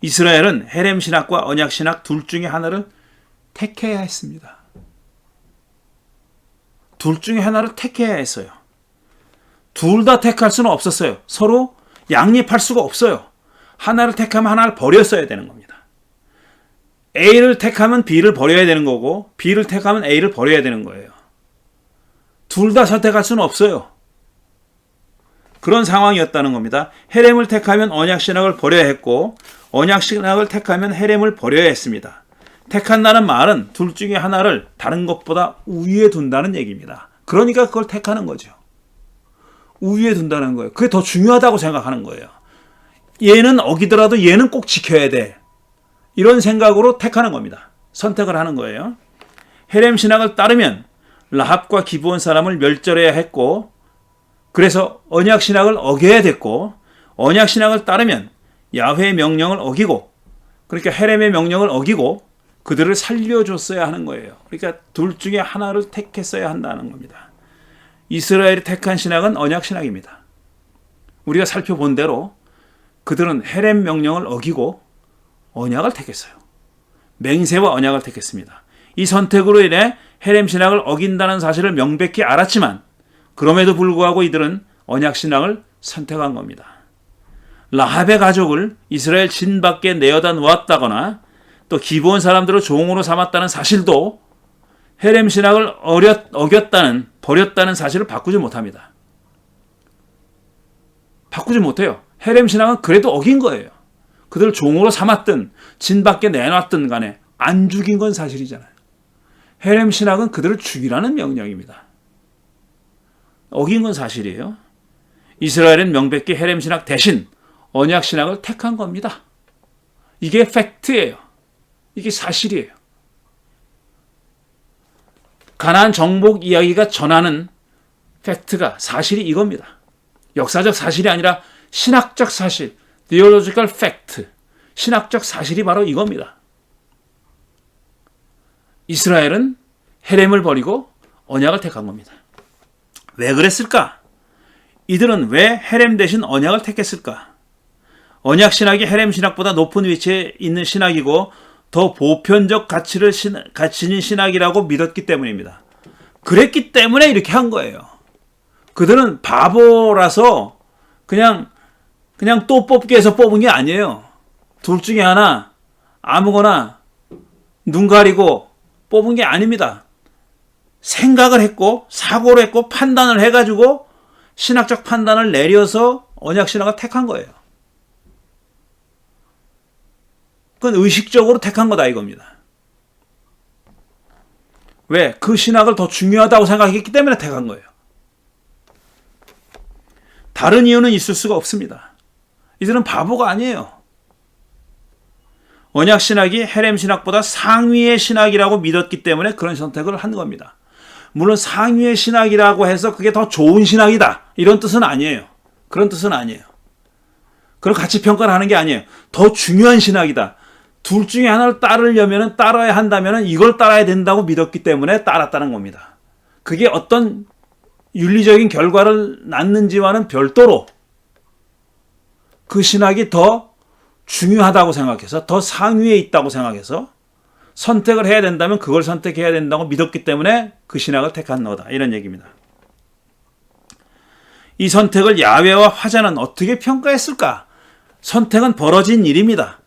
이스라엘은 헤렘신학과 언약신학 둘 중에 하나를 택해야 했습니다. 둘 중에 하나를 택해야 했어요. 둘 다 택할 수는 없었어요. 서로 양립할 수가 없어요. 하나를 택하면 하나를 버렸어야 되는 겁니다. A를 택하면 B를 버려야 되는 거고 B를 택하면 A를 버려야 되는 거예요. 둘 다 선택할 수는 없어요. 그런 상황이었다는 겁니다. 헤렘을 택하면 언약신학을 버려야 했고 언약신학을 택하면 헤렘을 버려야 했습니다. 택한다는 말은 둘 중에 하나를 다른 것보다 우위에 둔다는 얘기입니다. 그러니까 그걸 택하는 거죠. 우위에 둔다는 거예요. 그게 더 중요하다고 생각하는 거예요. 얘는 어기더라도 얘는 꼭 지켜야 돼. 이런 생각으로 택하는 겁니다. 선택을 하는 거예요. 헤렘 신학을 따르면 라합과 기브온 사람을 멸절해야 했고 그래서 언약 신학을 어겨야 됐고 언약 신학을 따르면 야훼의 명령을 어기고 그러니까 헤렘의 명령을 어기고 그들을 살려줬어야 하는 거예요. 그러니까 둘 중에 하나를 택했어야 한다는 겁니다. 이스라엘이 택한 신학은 언약 신학입니다. 우리가 살펴본 대로 그들은 헤렘 명령을 어기고 언약을 택했어요. 맹세와 언약을 택했습니다. 이 선택으로 인해 헤렘 신학을 어긴다는 사실을 명백히 알았지만 그럼에도 불구하고 이들은 언약 신학을 선택한 겁니다. 라합의 가족을 이스라엘 진 밖에 내어다 놓았다거나 또 기브온 사람들을 종으로 삼았다는 사실도 헤렘 신학을 버렸다는 사실을 바꾸지 못합니다. 바꾸지 못해요. 헤렘 신학은 그래도 어긴 거예요. 그들을 종으로 삼았든 진 밖에 내놨든 간에 안 죽인 건 사실이잖아요. 헤렘 신학은 그들을 죽이라는 명령입니다. 어긴 건 사실이에요. 이스라엘은 명백히 헤렘 신학 대신 언약 신학을 택한 겁니다. 이게 팩트예요. 이게 사실이에요. 가나안 정복 이야기가 전하는 팩트가 사실이 이겁니다. 역사적 사실이 아니라 신학적 사실, theological fact, 신학적 사실이 바로 이겁니다. 이스라엘은 헤렘을 버리고 언약을 택한 겁니다. 왜 그랬을까? 이들은 왜 헤렘 대신 언약을 택했을까? 언약 신학이 헤렘 신학보다 높은 위치에 있는 신학이고 더 보편적 가치를 가지는 신학이라고 믿었기 때문입니다. 그랬기 때문에 이렇게 한 거예요. 그들은 바보라서 그냥 또 뽑기 해서 뽑은 게 아니에요. 둘 중에 하나 아무거나 눈 가리고 뽑은 게 아닙니다. 생각을 했고 사고를 했고 판단을 해가지고 신학적 판단을 내려서 언약 신학을 택한 거예요. 그건 의식적으로 택한 거다 이겁니다. 왜? 그 신학을 더 중요하다고 생각했기 때문에 택한 거예요. 다른 이유는 있을 수가 없습니다. 이들은 바보가 아니에요. 언약 신학이 헤렘 신학보다 상위의 신학이라고 믿었기 때문에 그런 선택을 한 겁니다. 물론 상위의 신학이라고 해서 그게 더 좋은 신학이다 이런 뜻은 아니에요. 그런 뜻은 아니에요. 그런 가치 평가를 하는 게 아니에요. 더 중요한 신학이다. 둘 중에 하나를 따라야 한다면 이걸 따라야 된다고 믿었기 때문에 따랐다는 겁니다. 그게 어떤 윤리적인 결과를 낳는지와는 별도로 그 신학이 더 중요하다고 생각해서 더 상위에 있다고 생각해서 선택을 해야 된다면 그걸 선택해야 된다고 믿었기 때문에 그 신학을 택한 거다. 이런 얘기입니다. 이 선택을 야훼와 화자는 어떻게 평가했을까? 선택은 벌어진 일입니다.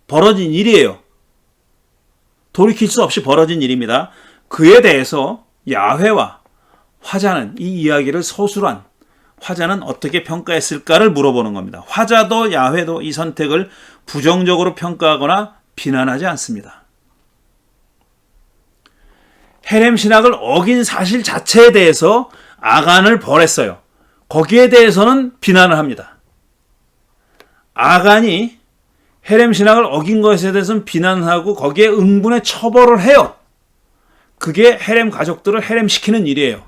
벌어진 일이에요. 돌이킬 수 없이 벌어진 일입니다. 그에 대해서 야훼와 화자는 이 이야기를 서술한 화자는 어떻게 평가했을까를 물어보는 겁니다. 화자도 야훼도 이 선택을 부정적으로 평가하거나 비난하지 않습니다. 헤렘 신학을 어긴 사실 자체에 대해서 아간을 벌했어요. 거기에 대해서는 비난을 합니다. 아간이 헤렘 신학을 어긴 것에 대해서는 비난하고 거기에 응분의 처벌을 해요. 그게 헤렘 가족들을 헤렘시키는 일이에요.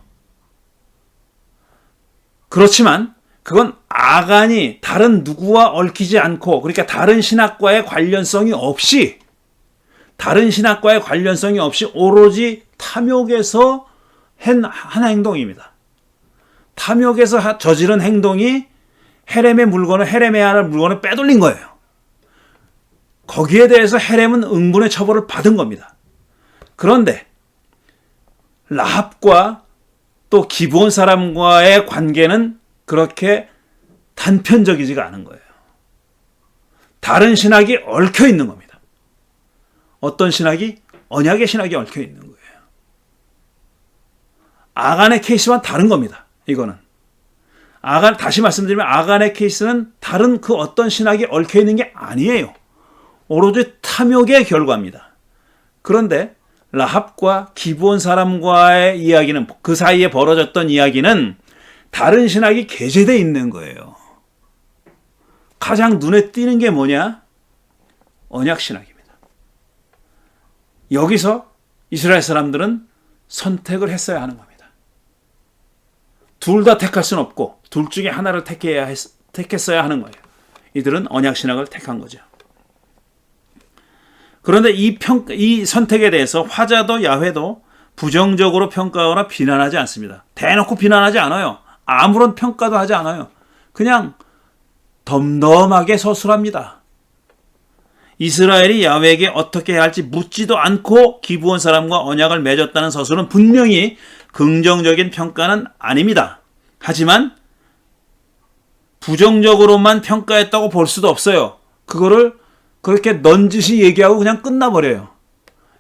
그렇지만 그건 아간이 다른 누구와 얽히지 않고 그러니까 다른 신학과의 관련성이 없이 오로지 탐욕에서 한 행동입니다. 탐욕에서 저지른 행동이 헤렘의 물건을 빼돌린 거예요. 거기에 대해서 헤렘은 응분의 처벌을 받은 겁니다. 그런데 라합과 또 기브온 사람과의 관계는 그렇게 단편적이지가 않은 거예요. 다른 신학이 얽혀 있는 겁니다. 어떤 신학이? 언약의 신학이 얽혀 있는 거예요. 아간의 케이스와는 다른 겁니다. 이거는. 다시 말씀드리면 아간의 케이스는 다른 그 어떤 신학이 얽혀 있는 게 아니에요. 오로지 탐욕의 결과입니다. 그런데 라합과 기브온 사람과의 이야기는, 그 사이에 벌어졌던 이야기는 다른 신학이 계재되어 있는 거예요. 가장 눈에 띄는 게 뭐냐? 언약 신학입니다. 여기서 이스라엘 사람들은 선택을 했어야 하는 겁니다. 둘 다 택할 수는 없고 둘 중에 하나를 택했어야 하는 거예요. 이들은 언약 신학을 택한 거죠. 그런데 이 선택에 대해서 화자도 야훼도 부정적으로 평가하거나 비난하지 않습니다. 대놓고 비난하지 않아요. 아무런 평가도 하지 않아요. 그냥 덤덤하게 서술합니다. 이스라엘이 야훼에게 어떻게 해야 할지 묻지도 않고 기브온 사람과 언약을 맺었다는 서술은 분명히 긍정적인 평가는 아닙니다. 하지만 부정적으로만 평가했다고 볼 수도 없어요. 그거를 그렇게 넌지시 얘기하고 그냥 끝나버려요.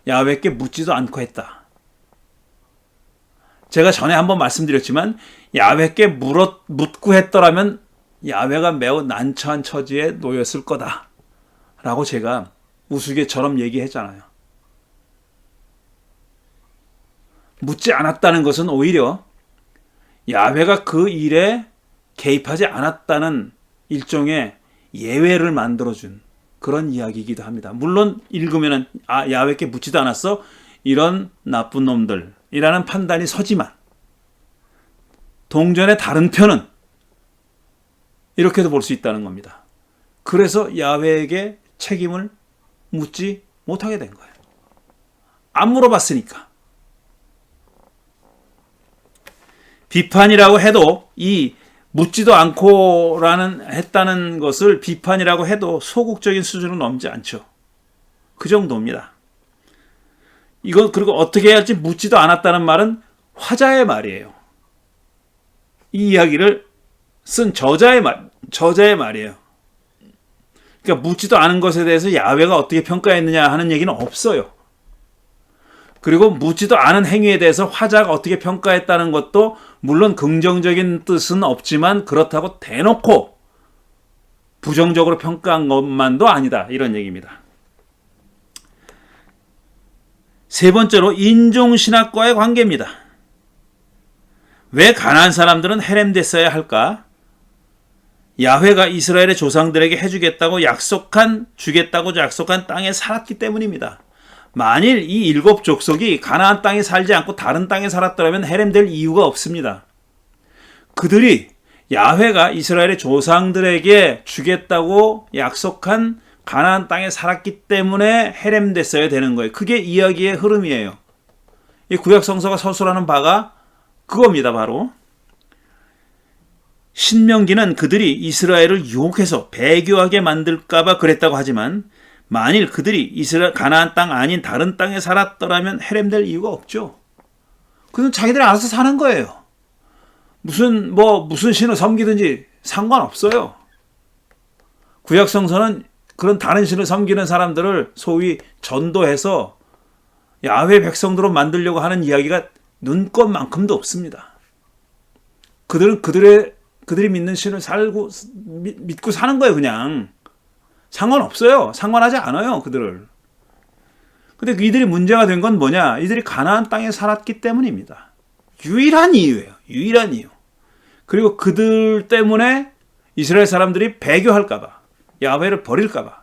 야훼께 묻지도 않고 했다. 제가 전에 한번 말씀드렸지만 야훼께 묻고 했더라면 야훼가 매우 난처한 처지에 놓였을 거다 라고 제가 우스갯처럼 얘기했잖아요. 묻지 않았다는 것은 오히려 야훼가 그 일에 개입하지 않았다는 일종의 예외를 만들어준 그런 이야기이기도 합니다. 물론 읽으면 야훼께 묻지도 않았어? 이런 나쁜 놈들이라는 판단이 서지만 동전의 다른 편은 이렇게도 볼 수 있다는 겁니다. 그래서 야훼에게 책임을 묻지 못하게 된 거예요. 안 물어봤으니까. 비판이라고 해도 이 묻지도 않고라는 했다는 것을 비판이라고 해도 소극적인 수준을 넘지 않죠. 그 정도입니다. 이거 그리고 어떻게 해야 할지 묻지도 않았다는 말은 화자의 말이에요. 이 이야기를 쓴 저자의 말이에요. 그러니까 묻지도 않은 것에 대해서 야훼가 어떻게 평가했느냐 하는 얘기는 없어요. 그리고 묻지도 않은 행위에 대해서 화자가 어떻게 평가했다는 것도 물론 긍정적인 뜻은 없지만 그렇다고 대놓고 부정적으로 평가한 것만도 아니다. 이런 얘기입니다. 세 번째로 인종신학과의 관계입니다. 왜 가나안 사람들은 해렘됐어야 할까? 야훼가 이스라엘의 조상들에게 주겠다고 약속한 땅에 살았기 때문입니다. 만일 이 일곱 족속이 가나안 땅에 살지 않고 다른 땅에 살았더라면 해렘될 이유가 없습니다. 그들이 야훼가 이스라엘의 조상들에게 주겠다고 약속한 가나안 땅에 살았기 때문에 해렘됐어야 되는 거예요. 그게 이야기의 흐름이에요. 이 구약 성서가 서술하는 바가 그겁니다. 바로 신명기는 그들이 이스라엘을 유혹해서 배교하게 만들까 봐 그랬다고 하지만 만일 그들이 가나안 땅 아닌 다른 땅에 살았더라면 해렘될 이유가 없죠. 그건 자기들이 알아서 사는 거예요. 무슨 신을 섬기든지 상관없어요. 구약 성서는 그런 다른 신을 섬기는 사람들을 소위 전도해서 야훼 백성들로 만들려고 하는 이야기가 눈꼽만큼도 없습니다. 그들은 그들이 믿는 신을 믿고 사는 거예요. 그냥 상관없어요. 상관하지 않아요. 그들을. 근데 이들이 문제가 된 건 뭐냐? 이들이 가나안 땅에 살았기 때문입니다. 유일한 이유예요. 유일한 이유. 그리고 그들 때문에 이스라엘 사람들이 배교할까 봐, 야훼를 버릴까 봐,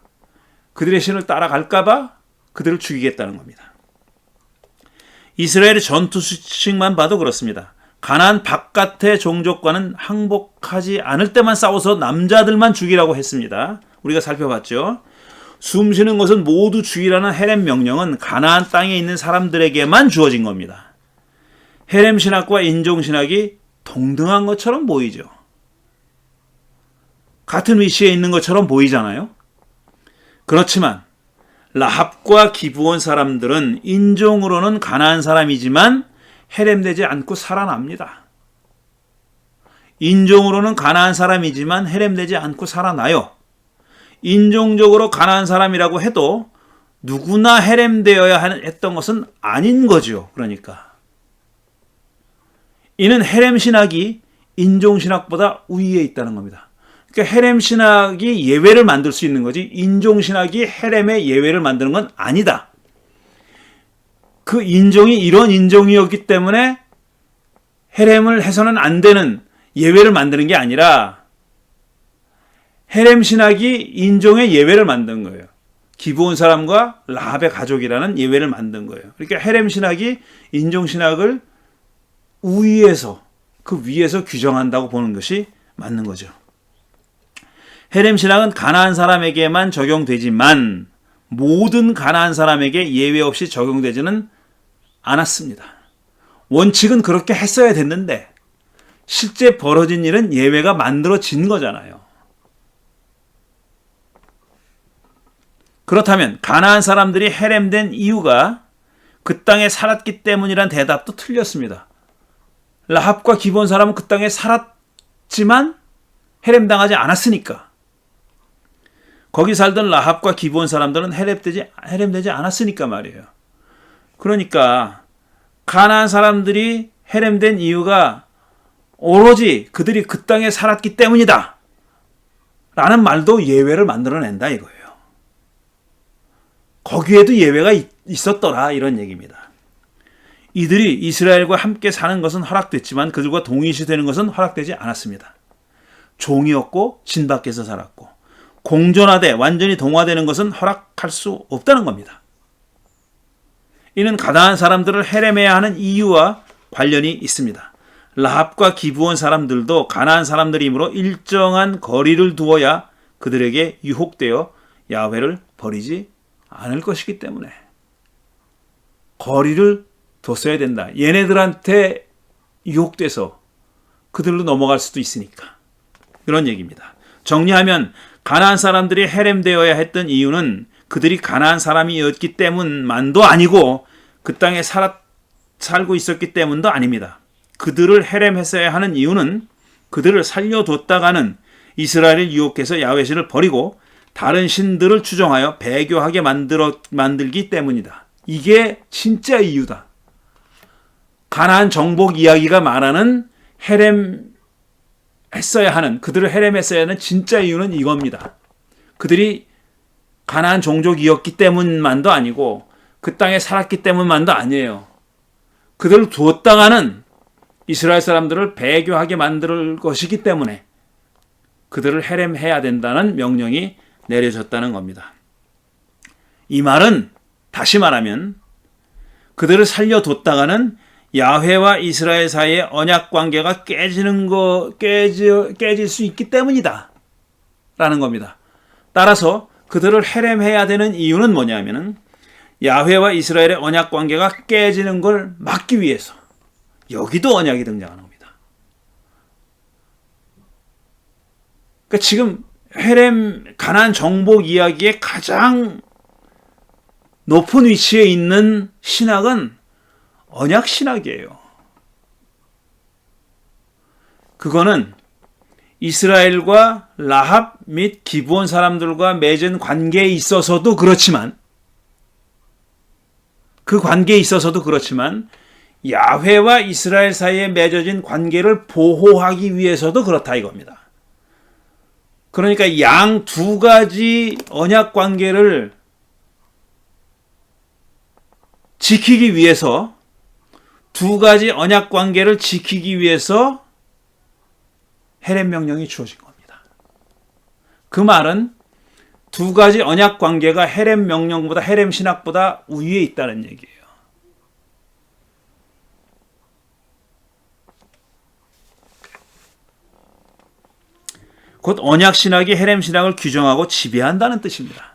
그들의 신을 따라갈까 봐 그들을 죽이겠다는 겁니다. 이스라엘의 전투 수칙만 봐도 그렇습니다. 가나안 바깥의 종족과는 항복하지 않을 때만 싸워서 남자들만 죽이라고 했습니다. 우리가 살펴봤죠. 숨쉬는 것은 모두 죽이라는 해렘 명령은 가나안 땅에 있는 사람들에게만 주어진 겁니다. 해렘 신학과 인종 신학이 동등한 것처럼 보이죠. 같은 위치에 있는 것처럼 보이잖아요. 그렇지만 라합과 기브온 사람들은 인종으로는 가나안 사람이지만 해렘되지 않고 살아납니다. 인종으로는 가나안 사람이지만 해렘되지 않고 살아나요. 인종적으로 가나안 사람이라고 해도 누구나 해렘되어야 했던 것은 아닌 거죠. 그러니까 이는 헬렘 신학이 인종 신학보다 우위에 있다는 겁니다. 그러니까 헬렘 신학이 예외를 만들 수 있는 거지 인종 신학이 헬렘의 예외를 만드는 건 아니다. 그 인종이 이런 인종이었기 때문에 헬렘을 해서는 안 되는 예외를 만드는 게 아니라 헬렘 신학이 인종의 예외를 만든 거예요. 기브온 사람과 라합의 가족이라는 예외를 만든 거예요. 그러니까 헬렘 신학이 인종 신학을 우위에서 그 위에서 규정한다고 보는 것이 맞는 거죠. 헬렘 신학은 가나안 사람에게만 적용되지만 모든 가나안 사람에게 예외 없이 적용되지는 않았습니다. 원칙은 그렇게 했어야 됐는데 실제 벌어진 일은 예외가 만들어진 거잖아요. 그렇다면 가나안 사람들이 헬렘된 이유가 그 땅에 살았기 때문이란 대답도 틀렸습니다. 라합과 기브온 사람은 그 땅에 살았지만 헬렘당하지 않았으니까. 거기 살던 라합과 기브온 사람들은 헬렘되지 않았으니까 말이에요. 그러니까 가나안 사람들이 헬렘된 이유가 오로지 그들이 그 땅에 살았기 때문이다 라는 말도 예외를 만들어낸다 이거예요. 거기에도 예외가 있었더라 이런 얘기입니다. 이들이 이스라엘과 함께 사는 것은 허락됐지만 그들과 동일시되는 것은 허락되지 않았습니다. 종이었고 진 밖에서 살았고 공존하되 완전히 동화되는 것은 허락할 수 없다는 겁니다. 이는 가나안 사람들을 헬렘해야 하는 이유와 관련이 있습니다. 라합과 기브온 사람들도 가나안 사람들이므로 일정한 거리를 두어야 그들에게 유혹되어 야훼를 버리지 않을 것이기 때문에 거리를 뒀어야 된다. 얘네들한테 유혹돼서 그들로 넘어갈 수도 있으니까. 그런 얘기입니다. 정리하면 가나안 사람들이 헬렘되어야 했던 이유는 그들이 가나안 사람이었기 때문만도 아니고 그 땅에 살고 있었기 때문도 아닙니다. 그들을 헬렘했어야 하는 이유는 그들을 살려뒀다가는 이스라엘을 유혹해서 야훼신을 버리고 다른 신들을 추종하여 배교하게 만들기 때문이다. 이게 진짜 이유다. 가나안 정복 이야기가 말하는 그들을 헬렘했어야 하는 진짜 이유는 이겁니다. 그들이 가나안 종족이었기 때문만도 아니고 그 땅에 살았기 때문만도 아니에요. 그들을 두었다가는 이스라엘 사람들을 배교하게 만들 것이기 때문에 그들을 헬렘해야 된다는 명령이 내려졌다는 겁니다. 이 말은 다시 말하면 그들을 살려뒀다가는 야훼와 이스라엘 사이의 언약 관계가 깨질 수 있기 때문이다 라는 겁니다. 따라서 그들을 헬렘해야 되는 이유는 뭐냐면은 야훼와 이스라엘의 언약 관계가 깨지는 걸 막기 위해서. 여기도 언약이 등장하는 겁니다. 그러니까 지금 헬렘 가나안 정복 이야기의 가장 높은 위치에 있는 신학은 언약 신학이에요. 그거는 이스라엘과 라합 및 기브온 사람들과 맺은 관계에 있어서도 그렇지만 야훼와 이스라엘 사이에 맺어진 관계를 보호하기 위해서도 그렇다 이겁니다. 그러니까 양 두 가지 언약 관계를 지키기 위해서 헬렘 명령이 주어진 겁니다. 그 말은 두 가지 언약 관계가 헬렘 명령보다 헬렘 신학보다 우위에 있다는 얘기예요. 곧 언약 신학이 헬렘 신학을 규정하고 지배한다는 뜻입니다.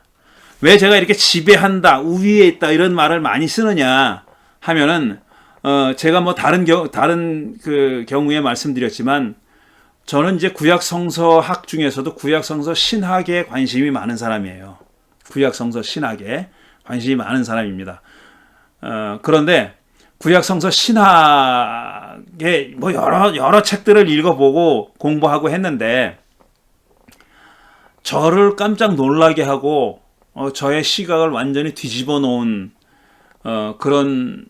왜 제가 이렇게 지배한다, 우위에 있다 이런 말을 많이 쓰느냐 하면은 제가 뭐 다른 그 경우에 말씀드렸지만 저는 이제 구약 성서학 중에서도 구약 성서 신학에 관심이 많은 사람이에요. 구약 성서 신학에 관심이 많은 사람입니다. 그런데 구약 성서 신학에 뭐 여러 책들을 읽어보고 공부하고 했는데 저를 깜짝 놀라게 하고 저의 시각을 완전히 뒤집어 놓은 그런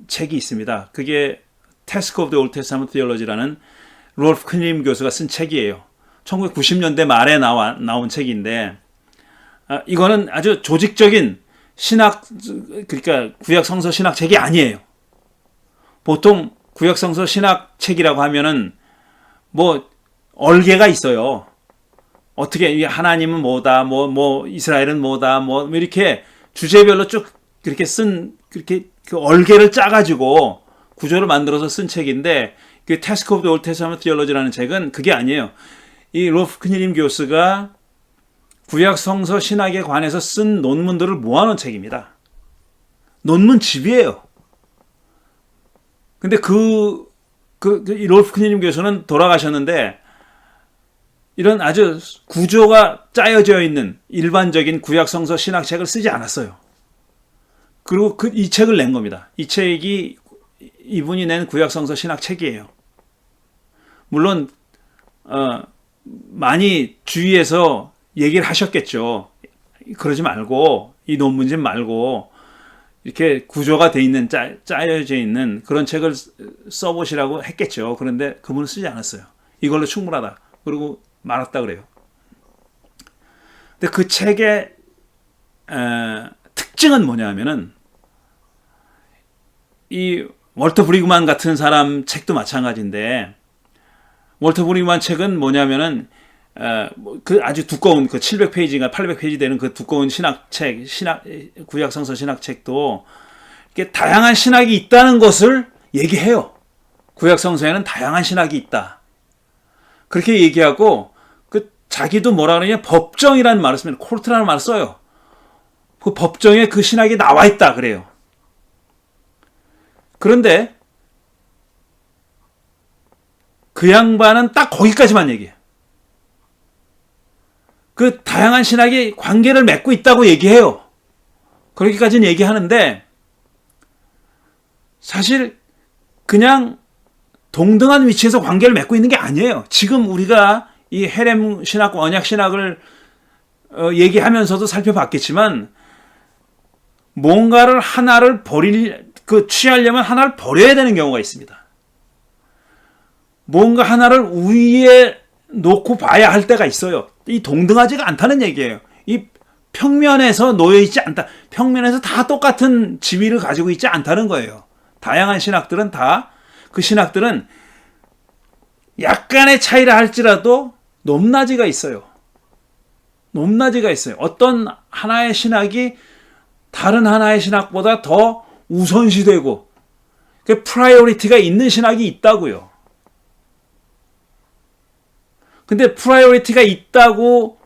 책이 있습니다. 그게 Task of the Old Testament Theology라는 롤프 크니림 교수가 쓴 책이에요. 1990년대 말에 나온 책인데 이거는 아주 조직적인 신학, 그러니까 구약 성서 신학 책이 아니에요. 보통 구약 성서 신학 책이라고 하면은 뭐 얼개가 있어요. 어떻게 하나님은 뭐다, 뭐 이스라엘은 뭐다, 뭐 이렇게 주제별로 쭉 그렇게 그렇게 그 얼개를 짜가지고 구조를 만들어서 쓴 책인데 그 Task of the Old Testament Theology라는 책은 그게 아니에요. 이 롤프 크니림 교수가 구약 성서 신학에 관해서 쓴 논문들을 모아놓은 책입니다. 논문집이에요. 근데 이 롤프 크니림 교수는 돌아가셨는데 이런 아주 구조가 짜여져 있는 일반적인 구약 성서 신학 책을 쓰지 않았어요. 그리고 이 책을 낸 겁니다. 이 책이 이분이 낸 구약 성서 신학 책이에요. 물론 많이 주위에서 얘기를 하셨겠죠. 그러지 말고 이 논문집 말고 이렇게 구조가 돼 있는 짜여져 있는 그런 책을 써보시라고 했겠죠. 그런데 그분은 쓰지 않았어요. 이걸로 충분하다. 그리고 말았다 그래요. 근데 그 책의 특징은 뭐냐면은 이 월터 브리그만 같은 사람 책도 마찬가지인데 월터 브리그만 책은 뭐냐면은 그 아주 두꺼운 그 700페이지인가 800페이지 되는 그 두꺼운 구약 성서 신학 책도 이렇게 다양한 신학이 있다는 것을 얘기해요. 구약 성서에는 다양한 신학이 있다. 그렇게 얘기하고 자기도 뭐라 그러냐 법정이라는 말을 쓰면 콜트라는 말을 써요. 그 법정에 그 신학이 나와 있다 그래요. 그런데 그 양반은 딱 거기까지만 얘기해요. 그 다양한 신학이 관계를 맺고 있다고 얘기해요. 그렇게까지는 얘기하는데 사실 그냥 동등한 위치에서 관계를 맺고 있는 게 아니에요. 지금 우리가 이 헤렘 신학과 언약 신학을 얘기하면서도 살펴봤겠지만 뭔가를 하나를 취하려면 하나를 버려야 되는 경우가 있습니다. 뭔가 하나를 우위에 놓고 봐야 할 때가 있어요. 이 동등하지가 않다는 얘기예요. 이 평면에서 놓여 있지 않다. 평면에서 다 똑같은 지위를 가지고 있지 않다는 거예요. 다양한 신학들은 그 신학들은 약간의 차이라 할지라도 높낮이가 있어요. 높낮이가 있어요. 어떤 하나의 신학이 다른 하나의 신학보다 더 우선시되고 그 프라이오리티가 있는 신학이 있다고요. 근데 프라이오리티가 있다고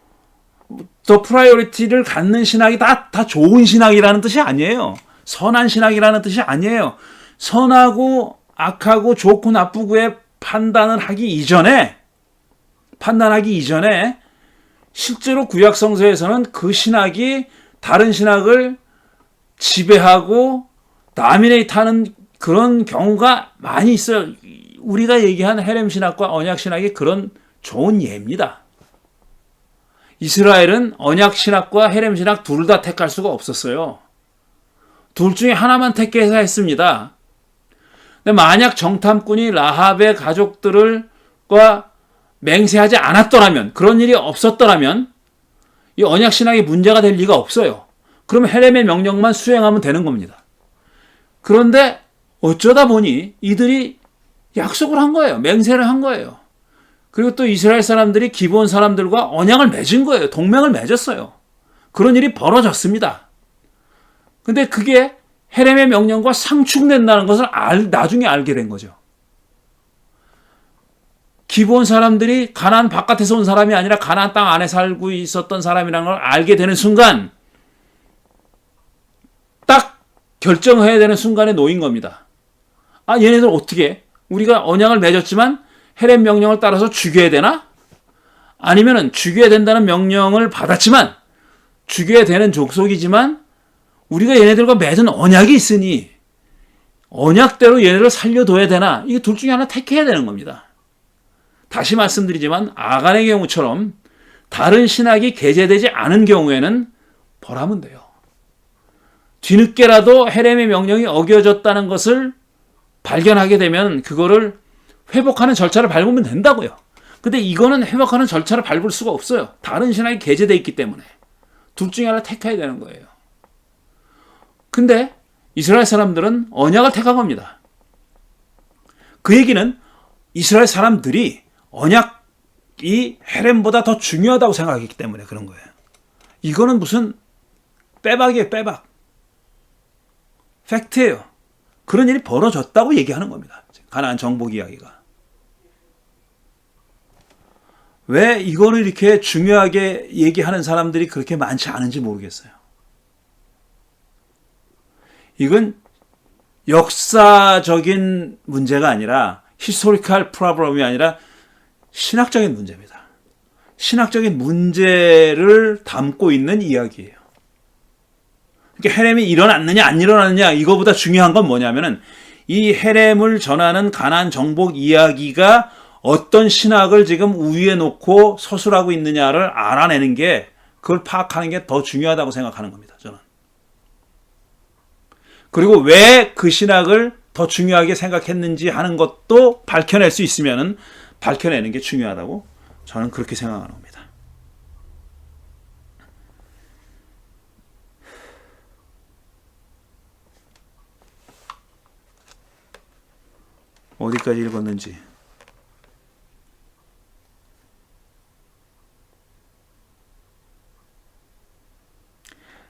더 프라이오리티를 갖는 신학이 다 좋은 신학이라는 뜻이 아니에요. 선한 신학이라는 뜻이 아니에요. 선하고 악하고 좋고 나쁘고의 판단을 하기 이전에 실제로 구약 성서에서는 그 신학이 다른 신학을 지배하고 다미네이트하는 그런 경우가 많이 있어요. 우리가 얘기한 헤렘 신학과 언약 신학이 그런 좋은 예입니다. 이스라엘은 언약 신학과 헤렘 신학 둘 다 택할 수가 없었어요. 둘 중에 하나만 택해서 했습니다. 근데 만약 정탐꾼이 라합의 가족들과 맹세하지 않았더라면, 그런 일이 없었더라면 이 언약 신학이 문제가 될 리가 없어요. 그러면 헤렘의 명령만 수행하면 되는 겁니다. 그런데 어쩌다 보니 이들이 약속을 한 거예요. 맹세를 한 거예요. 그리고 또 이스라엘 사람들이 기브온 사람들과 언약을 맺은 거예요. 동맹을 맺었어요. 그런 일이 벌어졌습니다. 근데 그게 헤렘의 명령과 상충된다는 것을 나중에 알게 된 거죠. 기브온 사람들이 가나안 바깥에서 온 사람이 아니라 가나안 땅 안에 살고 있었던 사람이라는 걸 알게 되는 순간 딱 결정해야 되는 순간에 놓인 겁니다. 얘네들 어떻게 우리가 언약을 맺었지만 헤렘 명령을 따라서 죽여야 되나? 아니면은 죽여야 된다는 명령을 받았지만 죽여야 되는 족속이지만 우리가 얘네들과 맺은 언약이 있으니 언약대로 얘네를 살려둬야 되나? 이게 둘 중에 하나 택해야 되는 겁니다. 다시 말씀드리지만 아간의 경우처럼 다른 신학이 게재되지 않은 경우에는 벌하면 돼요. 뒤늦게라도 헤렘의 명령이 어겨졌다는 것을 발견하게 되면 그거를 회복하는 절차를 밟으면 된다고요. 근데 이거는 회복하는 절차를 밟을 수가 없어요. 다른 신학이 게재되어 있기 때문에. 둘 중에 하나 택해야 되는 거예요. 근데 이스라엘 사람들은 언약을 택한 겁니다. 그 얘기는 이스라엘 사람들이 언약이 헤렘보다 더 중요하다고 생각하기 때문에 그런 거예요. 이거는 무슨 빼박이에요, 빼박. 팩트예요. 그런 일이 벌어졌다고 얘기하는 겁니다. 가나안 정복 이야기가. 왜 이거를 이렇게 중요하게 얘기하는 사람들이 그렇게 많지 않은지 모르겠어요. 이건 역사적인 문제가 아니라 히스토리컬 프로블럼이 아니라 신학적인 문제입니다. 신학적인 문제를 담고 있는 이야기예요. 그러니까 헤렘이 일어났느냐 안 일어났느냐 이거보다 중요한 건 뭐냐면은 이 헤렘을 전하는 가나안 정복 이야기가 어떤 신학을 지금 우위에 놓고 서술하고 있느냐를 알아내는 게 그걸 파악하는 게 더 중요하다고 생각하는 겁니다. 저는. 그리고 왜 그 신학을 더 중요하게 생각했는지 하는 것도 밝혀낼 수 있으면은 밝혀내는 게 중요하다고 저는 그렇게 생각하는 겁니다. 어디까지 읽었는지.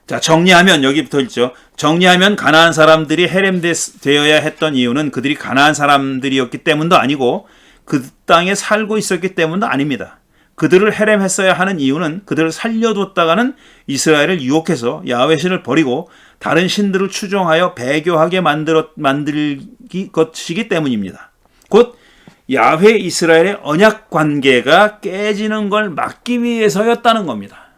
자, 정리하면 여기부터 있죠. 정리하면 가나안 사람들이 헤렘 되어야 했던 이유는 그들이 가나안 사람들이었기 때문도 아니고 그 땅에 살고 있었기 때문도 아닙니다. 그들을 헤렘했어야 하는 이유는 그들을 살려뒀다가는 이스라엘을 유혹해서 야훼 신을 버리고 다른 신들을 추종하여 배교하게 만들기 것이기 때문입니다. 곧 야훼 이스라엘의 언약 관계가 깨지는 걸 막기 위해서였다는 겁니다.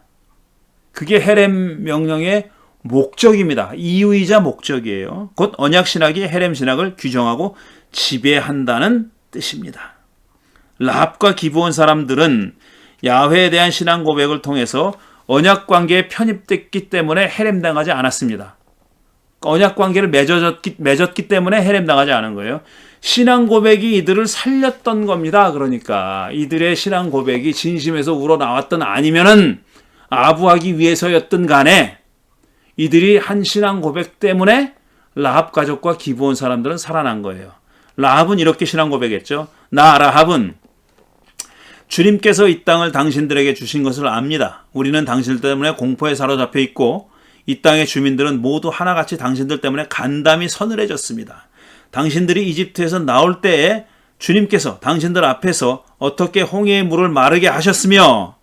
그게 헤렘 명령의 목적입니다. 이유이자 목적이에요. 곧 언약 신학이 헤렘 신학을 규정하고 지배한다는 뜻입니다. 라합과 기브온 사람들은 야훼에 대한 신앙 고백을 통해서 언약 관계에 편입됐기 때문에 헤렘당하지 않았습니다. 언약 관계를 맺었기 때문에 헤렘당하지 않은 거예요. 신앙 고백이 이들을 살렸던 겁니다. 그러니까 이들의 신앙 고백이 진심에서 우러나왔던 아니면은 아부하기 위해서였던 간에 이들이 한 신앙 고백 때문에 라합 가족과 기브온 사람들은 살아난 거예요. 라합은 이렇게 신앙 고백했죠. 나 라합은 주님께서 이 땅을 당신들에게 주신 것을 압니다. 우리는 당신 때문에 공포에 사로잡혀 있고 이 땅의 주민들은 모두 하나같이 당신들 때문에 간담이 서늘해졌습니다. 당신들이 이집트에서 나올 때에 주님께서 당신들 앞에서 어떻게 홍해의 물을 마르게 하셨으며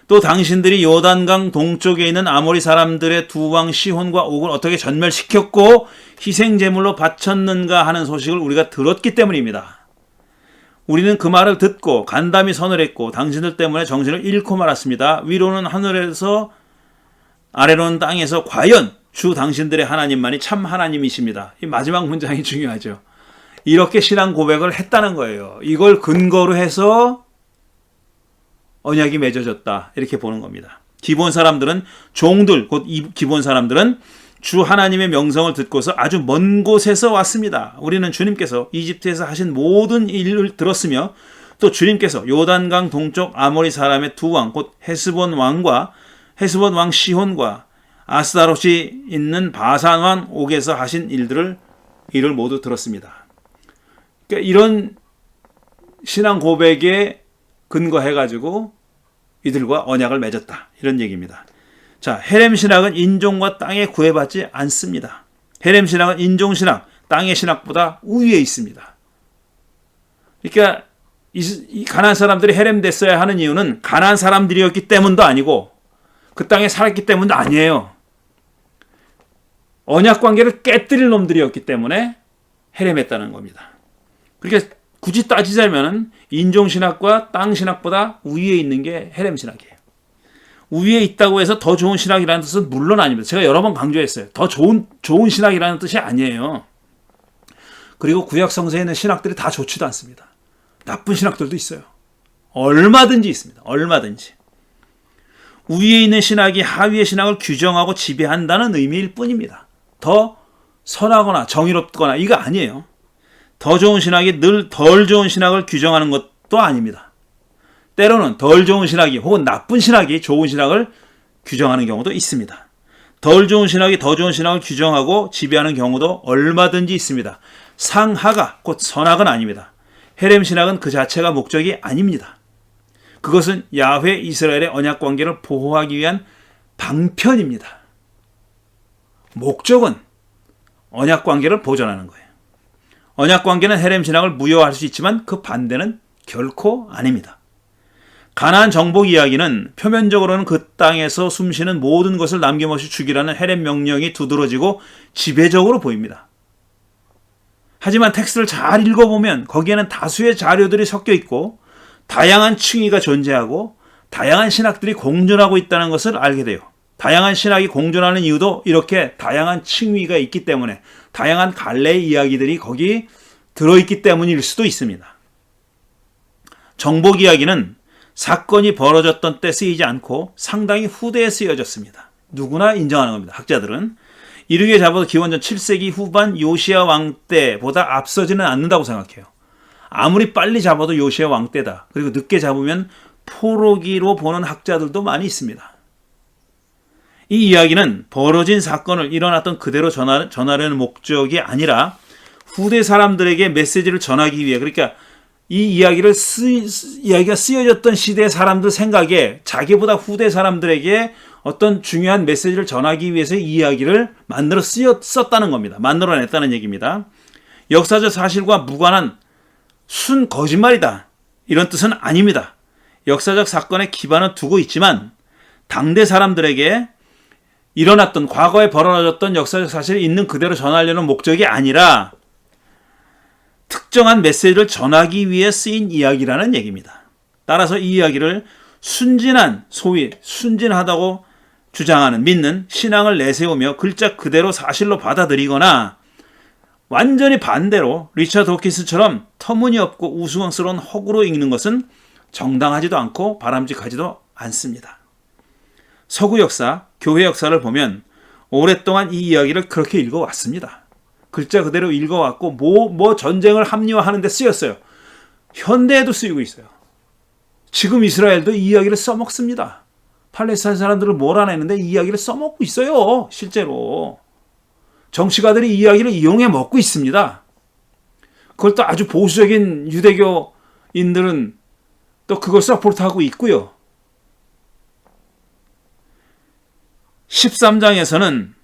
또 당신들이 요단강 동쪽에 있는 아모리 사람들의 두 왕 시혼과 옥을 어떻게 전멸시켰고 희생제물로 바쳤는가 하는 소식을 우리가 들었기 때문입니다. 우리는 그 말을 듣고 간담이 서늘했고 당신들 때문에 정신을 잃고 말았습니다. 위로는 하늘에서 아래로는 땅에서 과연 주 당신들의 하나님만이 참 하나님이십니다. 이 마지막 문장이 중요하죠. 이렇게 신앙 고백을 했다는 거예요. 이걸 근거로 해서 언약이 맺어졌다 이렇게 보는 겁니다. 기본 사람들은 종들 곧 기본 사람들은 주 하나님의 명성을 듣고서 아주 먼 곳에서 왔습니다. 우리는 주님께서 이집트에서 하신 모든 일을 들었으며 또 주님께서 요단강 동쪽 아모리 사람의 두 왕 곧 헤스본 왕 시혼과 아스다롯이 있는 바산 왕 옥에서 하신 일을 모두 들었습니다. 그러니까 이런 신앙 고백에 근거해가지고 이들과 언약을 맺었다. 이런 얘기입니다. 자, 헤렘 신학은 인종과 땅에 구애받지 않습니다. 헤렘 신학은 인종 신학, 땅의 신학보다 우위에 있습니다. 그러니까 이 가나안 사람들이 헤렘 됐어야 하는 이유는 가나안 사람들이었기 때문도 아니고 그 땅에 살았기 때문도 아니에요. 언약 관계를 깨뜨릴 놈들이었기 때문에 헤렘했다는 겁니다. 그러니까 굳이 따지자면 인종신학과 땅신학보다 우위에 있는 게 헤렘신학이에요. 우위에 있다고 해서 더 좋은 신학이라는 뜻은 물론 아닙니다. 제가 여러 번 강조했어요. 더 좋은 신학이라는 뜻이 아니에요. 그리고 구약 성서에 있는 신학들이 다 좋지도 않습니다. 나쁜 신학들도 있어요. 얼마든지 있습니다. 얼마든지. 우위에 있는 신학이 하위의 신학을 규정하고 지배한다는 의미일 뿐입니다. 더 선하거나 정의롭거나 이거 아니에요. 더 좋은 신학이 늘 덜 좋은 신학을 규정하는 것도 아닙니다. 때로는 덜 좋은 신학이 혹은 나쁜 신학이 좋은 신학을 규정하는 경우도 있습니다. 덜 좋은 신학이 더 좋은 신학을 규정하고 지배하는 경우도 얼마든지 있습니다. 상하가 곧 선악은 아닙니다. 헤렘 신학은 그 자체가 목적이 아닙니다. 그것은 야훼 이스라엘의 언약 관계를 보호하기 위한 방편입니다. 목적은 언약 관계를 보존하는 거예요. 언약 관계는 헤렘 신학을 무효화할 수 있지만 그 반대는 결코 아닙니다. 가나안 정복 이야기는 표면적으로는 그 땅에서 숨쉬는 모든 것을 남김없이 죽이라는 헤렘 명령이 두드러지고 지배적으로 보입니다. 하지만 텍스트를 잘 읽어보면 거기에는 다수의 자료들이 섞여 있고 다양한 층위가 존재하고 다양한 신학들이 공존하고 있다는 것을 알게 돼요. 다양한 신학이 공존하는 이유도 이렇게 다양한 층위가 있기 때문에 다양한 갈래의 이야기들이 거기 들어있기 때문일 수도 있습니다. 정복 이야기는 사건이 벌어졌던 때 쓰이지 않고 상당히 후대에 쓰여졌습니다. 누구나 인정하는 겁니다. 학자들은. 이르게 잡아도 기원전 7세기 후반 요시야 왕 때보다 앞서지는 않는다고 생각해요. 아무리 빨리 잡아도 요시야 왕 때다. 그리고 늦게 잡으면 포로기로 보는 학자들도 많이 있습니다. 이 이야기는 벌어진 사건을 일어났던 그대로 전하려는 목적이 아니라 후대 사람들에게 메시지를 전하기 위해, 그러니까 이 이야기가 쓰여졌던 시대 사람들 생각에 자기보다 후대 사람들에게 어떤 중요한 메시지를 전하기 위해서 이 이야기를 만들어 썼다는 겁니다. 만들어냈다는 얘기입니다. 역사적 사실과 무관한 순 거짓말이다. 이런 뜻은 아닙니다. 역사적 사건에 기반을 두고 있지만 당대 사람들에게 일어났던 과거에 벌어졌던 역사적 사실이 있는 그대로 전하려는 목적이 아니라 특정한 메시지를 전하기 위해 쓰인 이야기라는 얘기입니다. 따라서 이 이야기를 순진한, 소위 순진하다고 주장하는, 믿는 신앙을 내세우며 글자 그대로 사실로 받아들이거나 완전히 반대로 리처드 호키스처럼 터무니없고 우스꽝스러운 허구로 읽는 것은 정당하지도 않고 바람직하지도 않습니다. 서구 역사, 교회 역사를 보면 오랫동안 이 이야기를 그렇게 읽어왔습니다. 글자 그대로 읽어왔고 뭐 전쟁을 합리화하는 데 쓰였어요. 현대에도 쓰이고 있어요. 지금 이스라엘도 이 이야기를 써먹습니다. 팔레스타인 사람들을 몰아내는데 이 이야기를 써먹고 있어요. 실제로. 정치가들이 이 이야기를 이용해 먹고 있습니다. 그걸 또 아주 보수적인 유대교인들은 또 그걸 서포트하고 있고요. 13장에서는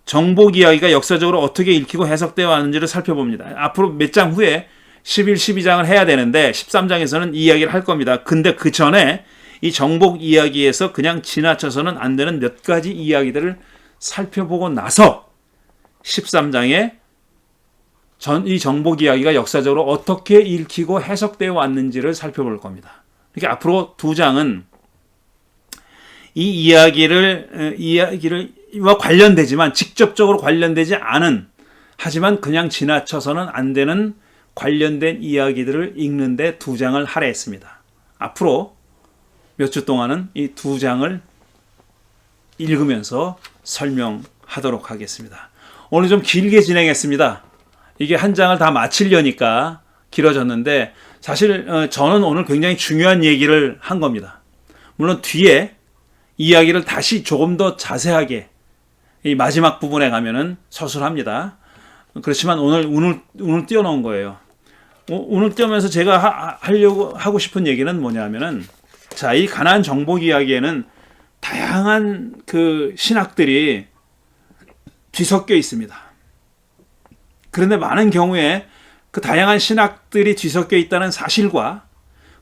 정복 이야기가 역사적으로 어떻게 읽히고 해석되어 왔는지를 살펴봅니다. 앞으로 몇 장 후에 11, 12장을 해야 되는데 13장에서는 이 이야기를 할 겁니다. 근데 그 전에 이 정복 이야기에서 그냥 지나쳐서는 안 되는 몇 가지 이야기들을 살펴보고 나서 13장에 이 정복 이야기가 역사적으로 어떻게 읽히고 해석되어 왔는지를 살펴볼 겁니다. 그러니까 앞으로 두 장은 이 이야기와 관련되지만 직접적으로 관련되지 않은, 하지만 그냥 지나쳐서는 안 되는 관련된 이야기들을 읽는데 두 장을 할애했습니다. 앞으로 몇 주 동안은 이 두 장을 읽으면서 설명하도록 하겠습니다. 오늘 좀 길게 진행했습니다. 이게 한 장을 다 마치려니까 길어졌는데 사실 저는 오늘 굉장히 중요한 얘기를 한 겁니다. 물론 뒤에 이야기를 다시 조금 더 자세하게 이 마지막 부분에 가면은 서술합니다. 그렇지만 오늘 띄워놓은 거예요. 오늘 띄우면서 제가 하고 싶은 얘기는 뭐냐면은, 자, 이 가나안 정복 이야기에는 다양한 그 신학들이 뒤섞여 있습니다. 그런데 많은 경우에 그 다양한 신학들이 뒤섞여 있다는 사실과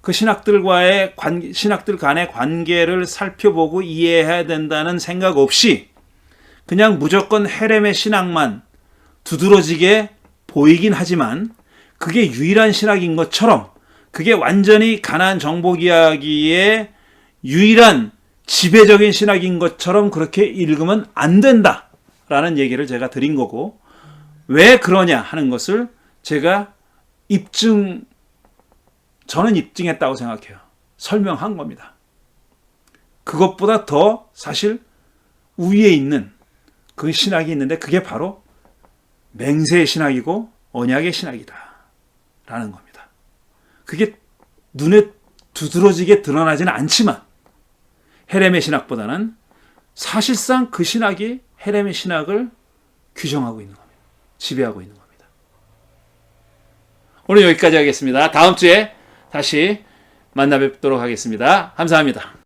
그 신학들 간의 관계를 살펴보고 이해해야 된다는 생각 없이 그냥 무조건 헤렘의 신학만 두드러지게 보이긴 하지만 그게 유일한 신학인 것처럼, 그게 완전히 가나안 정복 이야기의 유일한 지배적인 신학인 것처럼 그렇게 읽으면 안 된다라는 얘기를 제가 드린 거고, 왜 그러냐 하는 것을 제가 저는 입증했다고 생각해요. 설명한 겁니다. 그것보다 더 사실 위에 있는 그 신학이 있는데 그게 바로 맹세의 신학이고 언약의 신학이다. 라는 겁니다. 그게 눈에 두드러지게 드러나지는 않지만 헬렘의 신학보다는 사실상 그 신학이 헬렘의 신학을 규정하고 있는 겁니다. 지배하고 있는 겁니다. 오늘 여기까지 하겠습니다. 다음 주에 다시 만나 뵙도록 하겠습니다. 감사합니다.